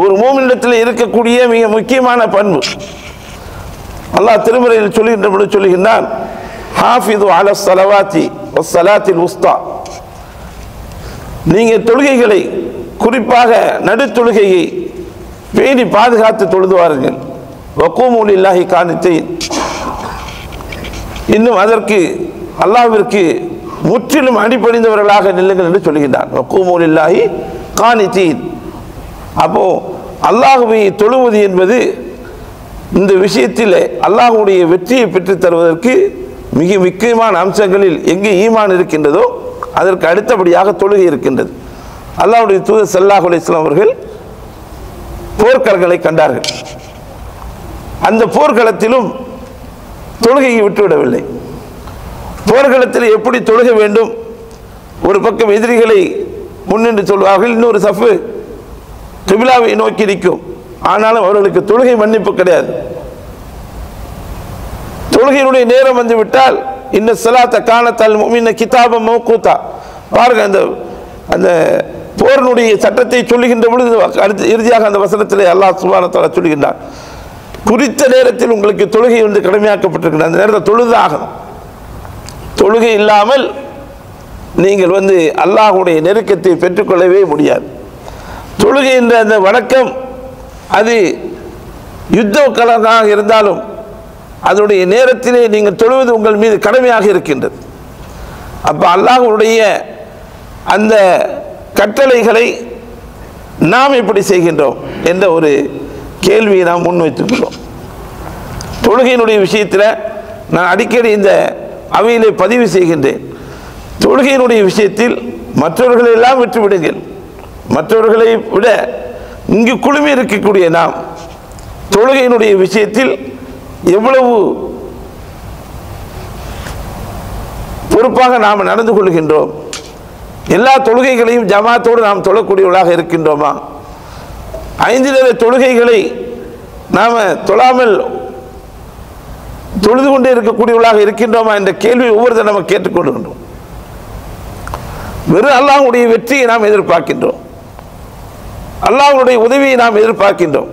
ஒரு மூமினிடத்தில் இருக்கக்கூடிய மிக முக்கியமான பண்பு. அல்லாஹ் திருமறையில் சொல்லுகின்றபடி சொல்லுகின்றான், ஹாஃபிது அலா ஸலவாத்தி வஸ்ஸலாத்தில் உஸ்தா, நீங்கள் தொழுகைகளை குறிப்பாக நடு தொழுகையை பேணி பாதுகாத்து தொழுது வாருங்கள். வக்கூமு லில்லாஹி கானித்தீன், இன்னும் அதற்கு அல்லாஹ்விற்கு முற்றிலும் அடிபணிந்தவர்களாக நில்லுங்கள் என்று சொல்லுகின்றார். வக்கூமு லில்லாஹி கானித்தீன். அப்போ அல்லாஹ்வை தொழுவது என்பது இந்த விஷயத்தில் அல்லாஹ்வுடைய வெற்றியை பெற்றுத் தருவதற்கு மிக முக்கியமான அம்சங்களில் எங்கே ஈமான் இருக்கின்றதோ அதற்கு அடுத்தபடியாக தொழுகை இருக்கின்றது. அல்லாஹ்வுடைய தூதர் ஸல்லல்லாஹு அலைஹி வஸல்லம் அவர்கள் போர்க்களங்களை கண்டார்கள். அந்த போர்க்களத்திலும் தொழுகையை விட்டுவிடவில்லை. போர்க்களத்தில் எப்படி தொழுக வேண்டும், ஒரு பக்கம் எதிரிகளை முன்னின்று சொல்வார்கள், இன்னொரு சஃபு கிபிலாவை நோக்கி நிற்கும். ஆனாலும் அவர்களுக்கு தொழுகை மன்னிப்பு கிடையாது. தொழுகையினுடைய நேரம் வந்து விட்டால் இன்ன ஸலாத்த கானத் அல் முஃமின கிதாபம் மௌகூதா, பாருங்க அந்த அந்த போரினுடைய சட்டத்தை சொல்லுகின்ற பொழுது அடுத்து இறுதியாக அந்த வசனத்திலே அல்லாஹ் சுப்ஹானஹு வ தஆலா சொல்லுகின்றார், குறித்த நேரத்தில் உங்களுக்கு தொழுகை வந்து கடமையாக்கப்பட்டிருக்கிறது, அந்த நேரத்தில் தொழுதாகணும். தொழுகை இல்லாமல் நீங்கள் வந்து அல்லாஹ்வுடைய நெருக்கத்தை பெற்றுக்கொள்ளவே முடியாது. தொழுகை என்ற அந்த வணக்கம் அது யுத்த கலனாக இருந்தாலும் அதனுடைய நேரத்திலே நீங்கள் தொழுவது உங்கள் மீது கடமையாக இருக்கின்றது. அப்போ அல்லாஹ்வுடைய அந்த கட்டளைகளை நாம் எப்படி செய்கின்றோம் என்ற ஒரு கேள்வியை நாம் முன்வைத்துக்கிறோம். தொழுகையினுடைய விஷயத்தில் நான் அடிக்கடி இந்த அவையிலே பதிவு செய்கின்றேன். தொழுகையினுடைய விஷயத்தில் மற்றவர்களை எல்லாம் விட்டுவிடுங்கள். மற்றவர்களை விட இங்கு குழுமி இருக்கக்கூடிய நாம் தொழுகையினுடைய விஷயத்தில் எவ்வளவு பொறுப்பாக நாம் நடந்து கொள்கின்றோம். எல்லா தொழுகைகளையும் ஜமாத்தோடு நாம் தொழக்கூடியவர்களாக இருக்கின்றோமா? 5 நேர தொழுகைகளை நாம் தொழாமல் தொழுது கொண்டே இருக்கக்கூடியவர்களாக இருக்கின்றோமா என்ற கேள்வி ஒவ்வொருத்தரும் நம்ம கேட்டுக்கொள்கின்றோம். வெறும் அல்லாஹ்வுடைய வெற்றியை நாம் எதிர்பார்க்கின்றோம், அல்லாஹ்வுடைய உதவியை நாம் எதிர்பார்க்கின்றோம்.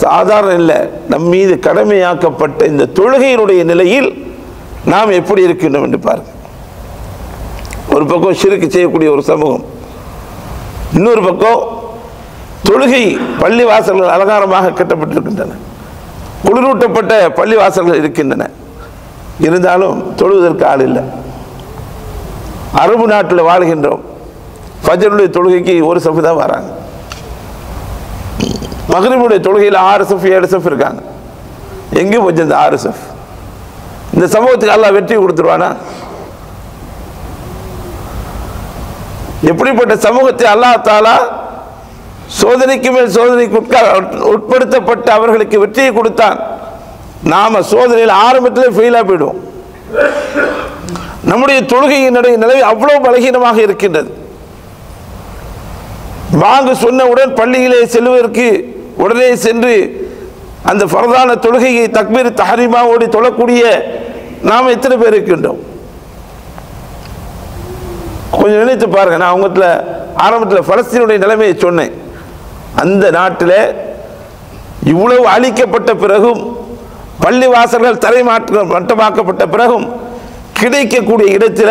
சாதாரண இல்லை, நம் மீது கடமையாக்கப்பட்ட இந்த தொழுகையினுடைய நிலையில் நாம் எப்படி இருக்கின்றோம் என்று பாருங்கள். ஒரு பக்கம் ஷிர்க் செய்யக்கூடிய ஒரு சமூகம், இன்னொரு பக்கம் தொழுகை பள்ளி வாசல்கள் அலங்காரமாக கட்டப்பட்டிருக்கின்றன, குளிரூட்டப்பட்ட பள்ளி வாசல்கள் இருக்கின்றன, இருந்தாலும் தொழுவதற்கு ஆள் இல்லை. அரபு நாட்டில் வாழ்கின்றோம், ஃபஜ்ருடைய தொழுகைக்கு ஒரு சஃப் தான் வராங்க. மக்ரிபுடைய தொழுகையில் 6 சஃப் 7 சஃப் இருக்காங்க. எங்கே போச்சு இந்த 6 சஃப்? இந்த சமூகத்துக்கு அல்லாஹ் வெற்றி கொடுத்துருவானா? எப்படிப்பட்ட சமூகத்தை அல்லாஹ் தஆலா சோதனைக்கு மேல் சோதனைக்கு உட்படுத்தப்பட்ட அவர்களுக்கு வெற்றியை கொடுத்தான். நாம சோதனையில் ஆரம்பத்தில் ஃபெயிலாக போயிடுவோம். நம்முடைய தொழுகையினுடைய நிலை அவ்வளவு பலகீனமாக இருக்கின்றது. வாங்க சொன்னவுடன் பள்ளியிலே செல்வதற்கு உடனே சென்று அந்த ஃபர்தான தொழுகையை தக்பீர் தஹரீமா ஓடி தொழக்கூடிய நாம் எத்தனை பேர் இருக்கின்றோம்? கொஞ்சம் நினைத்து பாருங்க. நான் உங்கள்கிட்ட ஆரம்பத்தில் பலஸ்தீனுடைய நிலைமையை சொன்னேன். அந்த நாட்டில் இவ்வளவு அழிக்கப்பட்ட பிறகும், பள்ளி வாசல்கள் மட்டமாக்கப்பட்ட பிறகும் கிடைக்கக்கூடிய இடத்துல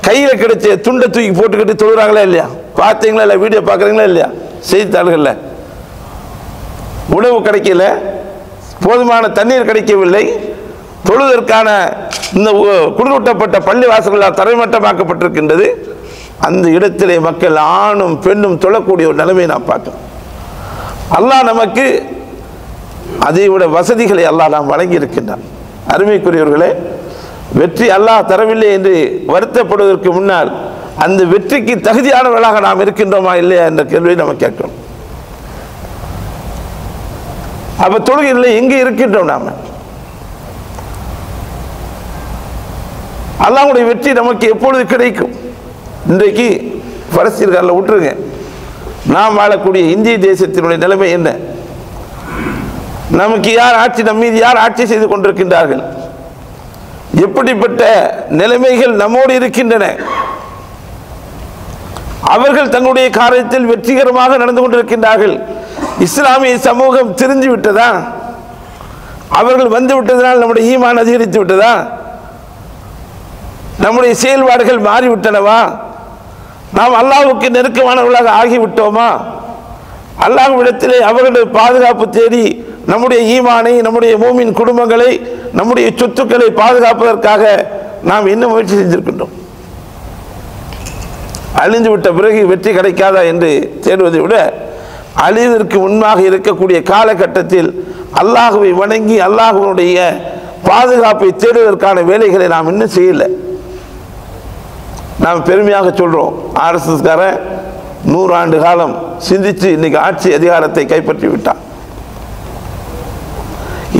கையில் கிடைச்ச துண்டை தூக்கி போட்டுக்கிட்டு தொழுறாங்களா இல்லையா? பார்த்தீங்களா இல்லை? வீடியோ பார்க்குறீங்களா இல்லையா? செய்தித்தாள்களில் உணவு கிடைக்கல, போதுமான தண்ணீர் கிடைக்கவில்லை, தொழுவதற்கான இந்த குளிரூட்டப்பட்ட பள்ளி வாசல்களால் தரைமட்டமாக்கப்பட்டிருக்கின்றது. அந்த இடத்திலே மக்கள் ஆணும் பெண்ணும் தொழக்கூடிய ஒரு நிலைமையை நான் பார்க்கிறேன். அல்லாஹ் நமக்கு அதை விட வசதிகளை அல்லாஹ் நாம் வழங்கி இருக்கின்றான். அருமைக்குரியவர்களே, வெற்றி அல்லாஹ் தரவில்லை என்று வருத்தப்படுவதற்கு முன்னால் அந்த வெற்றிக்கு தகுதியானவர்களாக நாம் இருக்கின்றோமா இல்லையா என்ற கேள்வியை நம்ம கேட்கிறோம். அப்ப தொழுகையில் எங்கே இருக்கின்றோம்? நாம அல்லாஹ்வுடைய வெற்றி நமக்கு எப்பொழுது கிடைக்கும்? இன்றைக்கு பலஸ்தீன்காரில் விட்டுருங்க, நாம் வாழக்கூடிய இந்திய தேசத்தினுடைய நிலைமை என்ன? நமக்கு யார் ஆட்சி, நம் மீது யார் ஆட்சி செய்து கொண்டிருக்கின்றார்கள்? எப்படிப்பட்ட நிலைமைகள் நம்மோடு இருக்கின்றன? அவர்கள் தங்களுடைய காரியத்தில் வெற்றிகரமாக நடந்து கொண்டிருக்கின்றார்கள். இஸ்லாமிய சமூகம் திரிந்து விட்டதா? அவர்கள் வந்து விட்டதனால் நம்முடைய ஈமான் அதிகரித்து விட்டதா? நம்முடைய செயல்பாடுகள் மாறிவிட்டனவா? நாம் அல்லாஹ்வுக்கு நெருக்கமானவர்களாக ஆகிவிட்டோமா? அல்லாஹ்விடத்திலே அவர்களுடைய பாதுகாப்பு தேடி நம்முடைய ஈமானை, நம்முடைய மூமின் குடும்பங்களை, நம்முடைய சொத்துக்களை பாதுகாப்பதற்காக நாம் என்ன முயற்சி செஞ்சிருக்கின்றோம்? அழிந்து விட்ட பிறகு வெற்றி கிடைக்காதா என்று தேடுவதை விட அழிவதற்கு முன்பாக இருக்கக்கூடிய காலகட்டத்தில் அல்லாஹ்வை வணங்கி அல்லாஹ்வுடைய பாதுகாப்பை தேடுவதற்கான வேலைகளை நாம் இன்னும் செய்யலை. நாம் பெருமையாக சொல்றோம், ஆர்எஸ்எஸ்காரன் 100 ஆண்டு காலம் சிந்திச்சு இன்னைக்கு ஆட்சி அதிகாரத்தை கைப்பற்றி விட்டான்.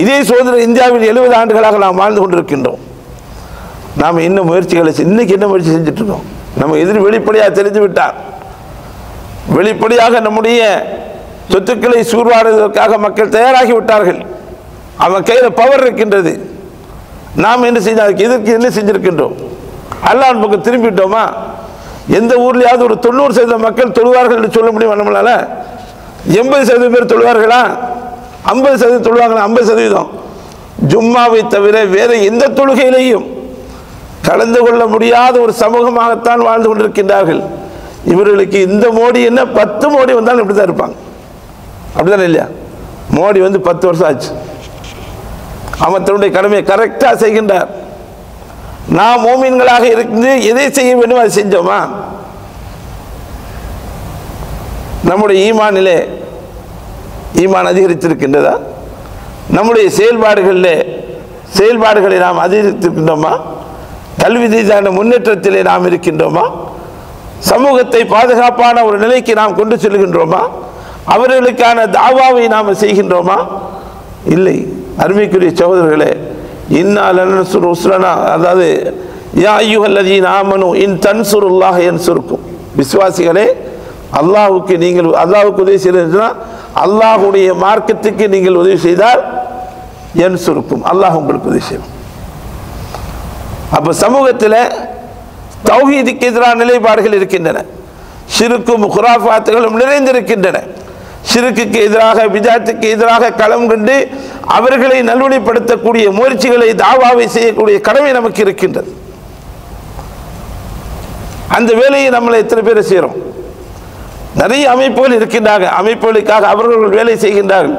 இதே சோதனை இந்தியாவில் 70 ஆண்டுகளாக நாம் வாழ்ந்து கொண்டிருக்கின்றோம். நாம் இன்னும் முயற்சிகளை இன்னைக்கு என்ன முயற்சி செஞ்சுட்டு இருக்கோம்? நம்ம எதிரி வெளிப்படையாக தெரிந்து விட்டார். வெளிப்படையாக நம்முடைய சொத்துக்களை சூர்வாடுவதற்காக மக்கள் தயாராகி விட்டார்கள். அவன் கையில் பவர் இருக்கின்றது. நாம் என்ன செய்தால் இதற்கு என்ன செஞ்சிருக்கின்றோம்? அல்லாஹ் பக்கம் திரும்பிட்டோமா? எந்த ஊர்லயாவது ஒரு 90% மக்கள் தொழுவார்கள் என்று சொல்ல முடியும் நம்மளால? 80% பேர் தொழுவார்களா? 50% தொழுவாங்களா? 50%. ஜும்மாவை தவிர வேற எந்த தொழுகையிலையும் கலந்து கொள்ள முடியாத ஒரு சமூகமாகத்தான் வாழ்ந்து கொண்டிருக்கின்றார்கள். இவர்களுக்கு இந்த மோடி என்ன 10 மோடி வந்தாலும் இப்படிதான் இருப்பாங்க. அப்படிதானே இல்லையா? மோடி வந்து 10 வருஷம் ஆச்சு. அவன் தன்னுடைய கடமையை கரெக்டாக செய்கின்றார். நாம் மோமீன்களாக இருந்து எதை செய்ய வேண்டும் அதை செஞ்சோமா? நம்முடைய ஈமானிலே ஈமான் அதிகரித்திருக்கின்றதா? நம்முடைய செயல்பாடுகளை நாம் அதிகரித்திருக்கின்றோமா? கல்வி ரீதியான முன்னேற்றத்திலே நாம் இருக்கின்றோமா? சமூகத்தை பாதுகாப்பான ஒரு நிலைக்கு நாம் கொண்டு செல்கின்றோமா? அவர்களுக்கான தாவாவை நாம் செய்கின்றோமா? இல்லை. அருமைக்குரிய சகோதரர்களே, அதாவது யா அய்யுஹல்லதீன ஆமனு இன் தன்சுருல்லாஹ யன்சுருக்கும், விசுவாசிகளே, அல்லாஹ்வுக்கு உதவி செய்யணும்னா அல்லாஹ்வுடைய மார்க்கத்துக்கு நீங்கள் உதவி செய்தால் யன்சுருக்கும், அல்லாஹ் உங்களுக்கு உதவி செய்யும். அப்ப சமூகத்தில் தௌஹீதுக்கு எதிரான நிலைப்பாடுகள் இருக்கின்றன. ஷிர்க்கும் குராஃபாத்துகளும் நிறைந்திருக்கின்றன. ஷிர்க்குக்கு எதிராக, பிதாத்துக்கு எதிராக களம் கண்டு அவர்களை நல்வழிப்படுத்தக்கூடிய முயற்சிகளை, தாவாவை செய்யக்கூடிய கடமை நமக்கு இருக்கின்றது. அந்த வேலையை நம்மளை எத்தனை பேர் செய்கிறோம்? நிறைய அமைப்புகள் இருக்கின்றாங்க. அமைப்புகளுக்காக அவர்கள் வேலை செய்கின்றார்கள்.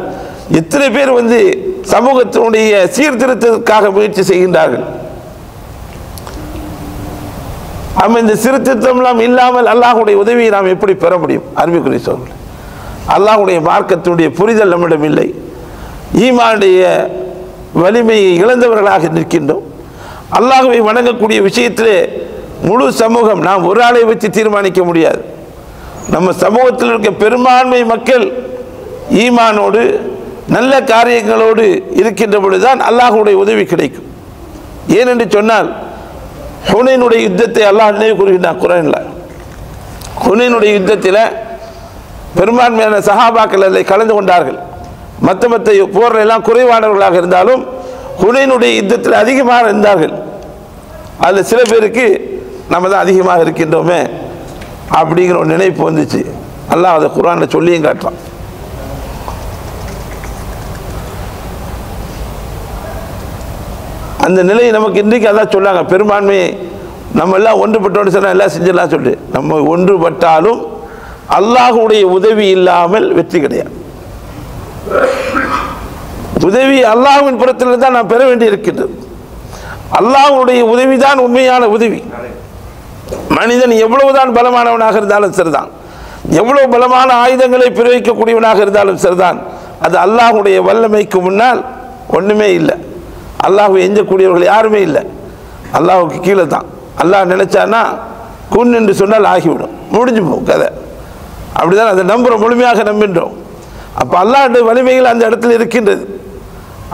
எத்தனை பேர் வந்து சமூகத்தினுடைய சீர்திருத்தத்திற்காக முயற்சி செய்கின்றார்கள்? இந்த சீர்திருத்தம் இல்லாமல் அல்லாஹ்வுடைய உதவியை நாம் எப்படி பெற முடியும்? அருமைக்குரிய சகோதரர்களே, அல்லாஹ்வுடைய மார்க்கத்தினுடைய புரிதல் நம்மிடம் இல்லை. ஈமானுடைய வலிமையை இழந்தவர்களாக நிற்கின்றோம். அல்லாஹ்வை வணங்கக்கூடிய விஷயத்திலே முழு சமூகம், நாம் ஒரு ஆளை வச்சு தீர்மானிக்க முடியாது. நம்ம சமூகத்தில் இருக்க பெரும்பான்மை மக்கள் ஈமானோடு நல்ல காரியங்களோடு இருக்கின்ற பொழுதுதான் அல்லாஹ்வுடைய உதவி கிடைக்கும். ஏனென்று சொன்னால், ஹுனைனுடைய யுத்தத்தை அல்லாஹ் நினைவு கூறுகின்றான் குர்ஆனில். ஹுனைனுடைய யுத்தத்தில் பெரும்பான்மையான சஹாபாக்கள் அதில் கலந்து கொண்டார்கள். மற்ற போரில் எல்லாம் குறைவானவர்களாக இருந்தாலும் ஹுனைனுடைய யுத்தத்தில் அதிகமாக இருந்தார்கள். அதில் சில பேருக்கு நம்ம தான் அதிகமாக இருக்கின்றோமே அப்படிங்கிற ஒரு நினைப்பு வந்துச்சு. அல்லாஹ் அதை குர்ஆனில் சொல்லியும் காட்டுறான். அந்த நிலையை நமக்கு இன்றைக்கு அதான் சொன்னாங்க, பெரும்பான்மையை நம்ம எல்லாம் ஒன்றுபட்டோன்னு சொன்னால் எல்லாம் செஞ்சிடலாம் சொல்லி. நம்ம ஒன்றுபட்டாலும் அல்லாஹ்வுடைய உதவி இல்லாமல் வெற்றி கிடையாது. உதவி அல்லாஹ்வின் புறத்தில் தான் நாம் பெற வேண்டி இருக்கின்றது. அல்லாஹ்வுடைய உதவி தான் உண்மையான உதவி. மனிதன் எவ்வளவுதான் பலமானவனாக இருந்தாலும் சரிதான், எவ்வளவு பலமான ஆயுதங்களை பிரயோகிக்கக்கூடியவனாக இருந்தாலும் சரிதான், அது அல்லாஹ்வுடைய வல்லமைக்கு முன்னால் ஒன்றுமே இல்லை. அல்லாஹ்வை எஞ்சக்கூடியவர்கள் யாருமே இல்லை. அல்லாஹ்வுக்கு கீழே தான். அல்லாஹ் நினைச்சான்னா குன் என்று சொன்னால் ஆகிவிடும், முடிஞ்சு போகும் கதை. அப்படிதான் அதை நம்புகிறோம், முழுமையாக நம்பின்றோம். அப்போ அல்லாஹ்வுடைய வலிமைகள் அந்த இடத்துல இருக்கின்றது.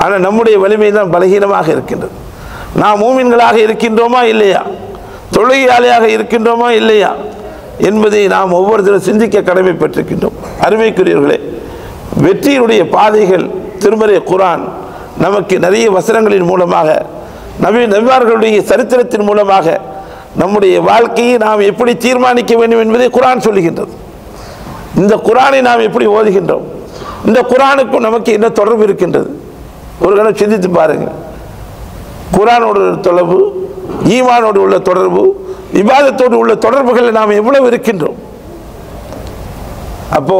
ஆனால் நம்முடைய வலிமை தான் பலகீனமாக இருக்கின்றது. நாம் மூமின்களாக இருக்கின்றோமா இல்லையா, தொழுகையாளியாக இருக்கின்றோமா இல்லையா என்பதை நாம் ஒவ்வொருத்தரும் சிந்திக்க கடமைப்பட்டிருக்கின்றோம். அருமைக்குரியவர்களே, வெற்றியினுடைய பாதைகள் திருமறை குர்ஆன் நமக்கு நிறைய வசனங்களின் மூலமாக, நபிமார்களுடைய சரித்திரத்தின் மூலமாக நம்முடைய வாழ்க்கையை நாம் எப்படி தீர்மானிக்க வேண்டும் என்பதை குர்ஆன் சொல்லுகின்றது. இந்த குர்ஆனை நாம் எப்படி ஓதுகின்றோம்? இந்த குர்ஆனுக்கும் நமக்கு என்ன தொடர்பு இருக்கின்றது? ஒரு கணம் சிந்தித்து பாருங்கள். குர்ஆனோடு தொடர்பு, ஈமானோடு உள்ள தொடர்பு, இபாதத்தோடு உள்ள தொடர்புகளை நாம் எவ்வளவு இருக்கின்றோம். அப்போ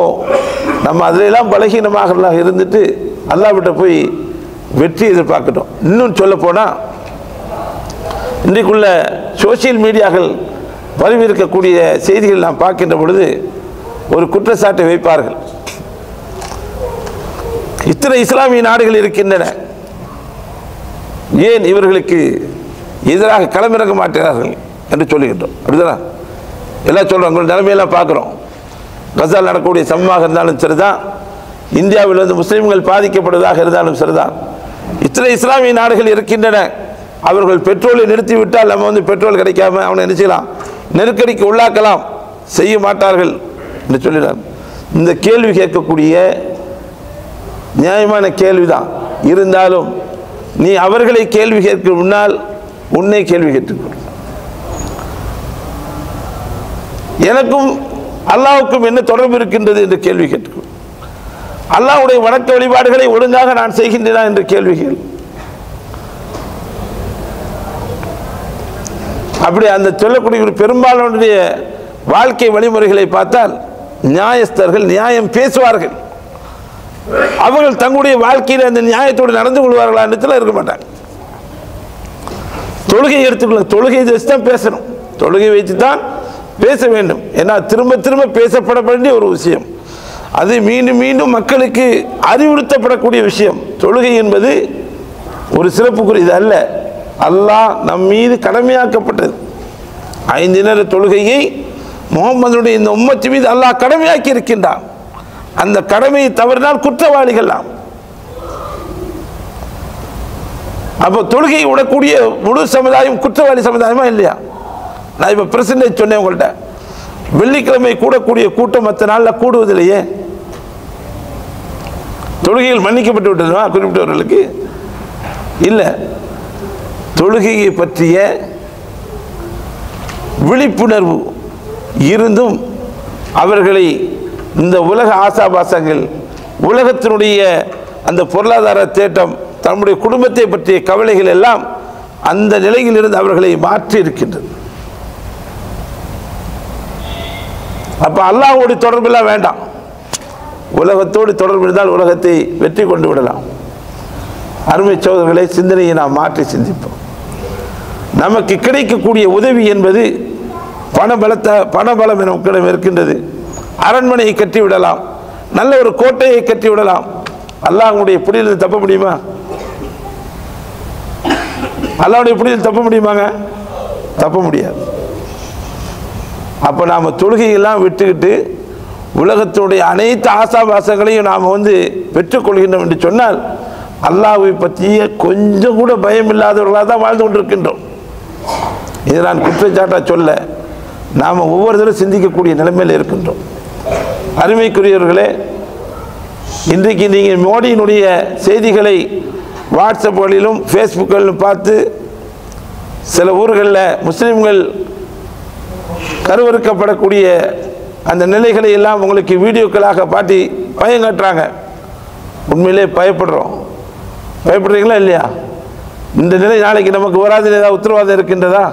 நம்ம அதிலெல்லாம் பலகீனமாக இருந்துட்டு அல்லாஹ்விட்ட போய் வெற்றி எதிர்பார்க்கட்டும். இன்னும் சொல்ல போனால் இன்றைக்குள்ள சோசியல் மீடியாக்கள் பரவி இருக்கக்கூடிய செய்திகள் நாம் பார்க்கின்ற பொழுது ஒரு குற்றச்சாட்டை வைப்பார்கள். இத்தனை இஸ்லாமிய நாடுகள் இருக்கின்றன, ஏன் இவர்களுக்கு எதிராக களமிறங்க மாட்டார்கள் என்று சொல்லுகின்றோம். அப்படிதானே எல்லாம் சொல்கிறோம். உங்கள் நிலைமையெல்லாம் பார்க்குறோம். கசால் நடக்கக்கூடிய சம்பவமாக இருந்தாலும் சரிதான், இந்தியாவில் வந்து முஸ்லீம்கள் பாதிக்கப்படுவதாக இருந்தாலும் சரிதான். இத்தனை இஸ்லாமிய நாடுகள் இருக்கின்றன, அவர்கள் பெட்ரோலை நிறுத்திவிட்டால் நம்ம வந்து பெட்ரோல் கிடைக்காம அவனை நினைச்சலாம், நெருக்கடிக்கு உள்ளாக்கலாம், செய்ய மாட்டார்கள் என்று சொல்லினார். இந்த கேள்வி கேட்கக்கூடிய நியாயமான கேள்விதான். இருந்தாலும் நீ அவர்களை கேள்வி கேட்க முன்னால் உன்னை கேள்வி கேட்டுக்கொள். எனக்கும் அல்லாஹ்வுக்கும் என்ன தொடர்பு இருக்கின்றது என்று கேள்வி கேட்டுக்கொள். அல்லாஹ்வுடைய வணக்க வழிபாடுகளை ஒழுங்காக நான் செய்கின்றேனா என்று கேள்விகள். அப்படி அந்த சொல்லக்கூடிய ஒரு பெரும்பாலானுடைய வாழ்க்கை வழிமுறைகளை பார்த்தால் நியாயஸ்தர்கள் நியாயம் பேசுவார்கள். அவர்கள் தங்களுடைய வாழ்க்கையில் அந்த நியாயத்தோடு நடந்து கொள்வார்களா என்று இருக்க மாட்டாங்க. தொழுகை எடுத்துக்கொள்ள, தொழுகை வச்சு தான் பேசணும், தொழுகை வைத்து தான் பேச வேண்டும். ஏன்னா திரும்ப திரும்ப பேசப்பட வேண்டிய ஒரு விஷயம், அது மீண்டும் மீண்டும் மக்களுக்கு அறிவுறுத்தப்படக்கூடிய விஷயம். தொழுகை என்பது ஒரு சிறப்புக்குரியது அல்ல, அல்லாஹ் நம் மீது கடமையாக்கப்பட்டது. 5 நேர தொழுகையை முகம்மதுடைய இந்த உம்மத்து மீது அல்லாஹ் கடமையாக்கி இருக்கின்றான். அந்த கடமையை தவறினால் குற்றவாளிகள் நாம். அப்போ தொழுகையை விடக்கூடிய முழு சமுதாயம் குற்றவாளி சமுதாயமா இல்லையா? நான் இப்போ பிரசன்டேஜ் சொன்னேன் உங்கள்கிட்ட, வெள்ளிக்கிழமை கூடக்கூடிய கூட்டம் மற்ற நாளில் கூடுவதில்லையே. தொழுகையில் மன்னிக்கப்பட்டு விட்டதுமா குறிப்பிட்டவர்களுக்கு? இல்லை, தொழுகையை பற்றிய விழிப்புணர்வு இருந்தும் அவர்களை இந்த உலக ஆசாபாசங்கள், உலகத்தினுடைய அந்த பொருளாதார தேட்டம், தன்னுடைய குடும்பத்தை பற்றிய கவலைகள் எல்லாம் அந்த நிலையில் இருந்து அவர்களை மாற்றி இருக்கின்றது. அப்ப அல்லாஹ்வோடு தொடர்பெல்லாம் வேண்டாம், உலகத்தோடு தொடர்பு இருந்தால் உலகத்தை வெற்றி கொண்டு விடலாம். அருமை சகோதரர்களை, சிந்தனையை நாம் மாற்றி சிந்திப்போம். நமக்கு கிடைக்கக்கூடிய உதவி என்பது பணபலம் நமக்கிடம் இருக்கின்றது. அரண்மனையை கட்டிவிடலாம், நல்ல ஒரு கோட்டையை கட்டிவிடலாம். அல்லாஹ்வுடைய பிடியில் தப்ப முடியுமா? அல்லாஹ்வுடைய பிடியில் தப்ப முடியுமாங்க? தப்ப முடியாது. அப்போ நாம் தொழுகையெல்லாம் விட்டுக்கிட்டு உலகத்துடைய அனைத்து ஆசாபாசங்களையும் நாம் வந்து பெற்றுக்கொள்கின்றோம் என்று சொன்னால் அல்லாஹ்வை பற்றிய கொஞ்சம் கூட பயம் இல்லாதவர்களாக தான் வாழ்ந்து கொண்டிருக்கின்றோம். இதை நான் குற்றச்சாட்டாக சொல்ல, நாம் ஒவ்வொருத்தரும் சிந்திக்கக்கூடிய நிலைமையில் இருக்கின்றோம். அருமைக்குரியவர்களே, இன்றைக்கு நீங்கள் மோடியினுடைய செய்திகளை வாட்ஸ்அப்புகளிலும் ஃபேஸ்புக்கிலும் பார்த்து சில ஊர்களில் முஸ்லீம்கள் கருவறுக்கப்படக்கூடிய அந்த நிலைகளை எல்லாம் உங்களுக்கு வீடியோக்களாக பாட்டி பயங்காட்டுறாங்க. உண்மையிலே பயப்படுறோம். பயப்படுறீங்களா இல்லையா? இந்த நிலை நாளைக்கு நமக்கு வராது ஏதாவது உத்தரவாதம் இருக்கின்றதா?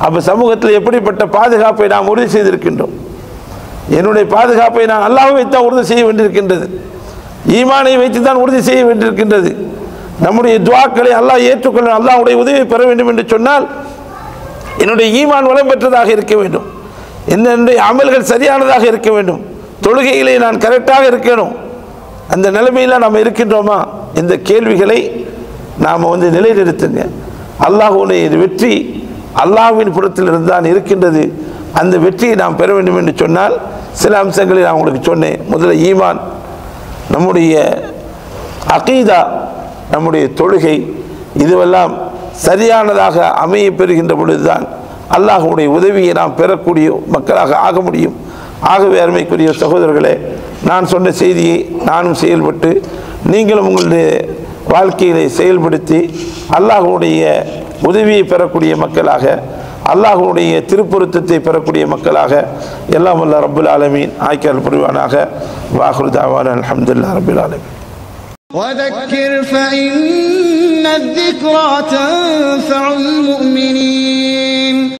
அப்போ சமூகத்தில் எப்படிப்பட்ட பாதுகாப்பை நாம் உறுதி செய்திருக்கின்றோம்? என்னுடைய பாதுகாப்பை நான் அல்லாஹ்வை வைத்து தான் உறுதி செய்ய வேண்டியிருக்கின்றது, ஈமானை வைத்து தான் உறுதி செய்ய வேண்டியிருக்கின்றது. நம்முடைய துஆக்களை அல்லாஹ் ஏற்றுக்கொள்ள, அல்லாஹ்வுடைய உதவியை பெற வேண்டும் என்று சொன்னால் என்னுடைய ஈமான் வளம் பெற்றதாக இருக்க வேண்டும், என்னுடைய அமல்கள் சரியானதாக இருக்க வேண்டும், தொழுகையிலே நான் கரெக்டாக இருக்கணும். அந்த நிலைமையில் நாம் இருக்கின்றோமா? இந்த கேள்விகளை நாம் வந்து நிலைநிறுத்துங்க. அல்லாஹ்வுடைய வெற்றி அல்லாஹ்வின் புறத்தில் இருந்தான் இருக்கின்றது. அந்த வெற்றியை நாம் பெற வேண்டும் என்று சொன்னால் சில அம்சங்களை நான் உங்களுக்கு சொன்னேன். முதல்ல ஈமான், நம்முடைய அகீதா, நம்முடைய தொழுகை, இதுவெல்லாம் சரியானதாக அமைய பெறுகின்ற பொழுதுதான் அல்லாஹ்வுடைய உதவியை நாம் பெறக்கூடிய மக்களாக ஆக முடியும். ஆகவே அருமைக்குரிய சகோதரர்களே, நான் சொன்ன செய்தியை நானும் செயல்பட்டு நீங்களும் உங்களுடைய வாழ்க்கையிலே செயல்படுத்தி அல்லாஹ்வுடைய உதவியை பெறக்கூடிய மக்களாக, அல்லாஹ்வுடைய திருப்பொருத்தத்தை பெறக்கூடிய மக்களாக எல்லாம் வல்ல ரப்புல் ஆலமீன் ஆக்கியல் புரிவானாக. வாஹிரு தாவானா அல்ஹம்துலில்லாஹி ரப்பில் ஆலமீன். الذكرى تنفع المؤمنين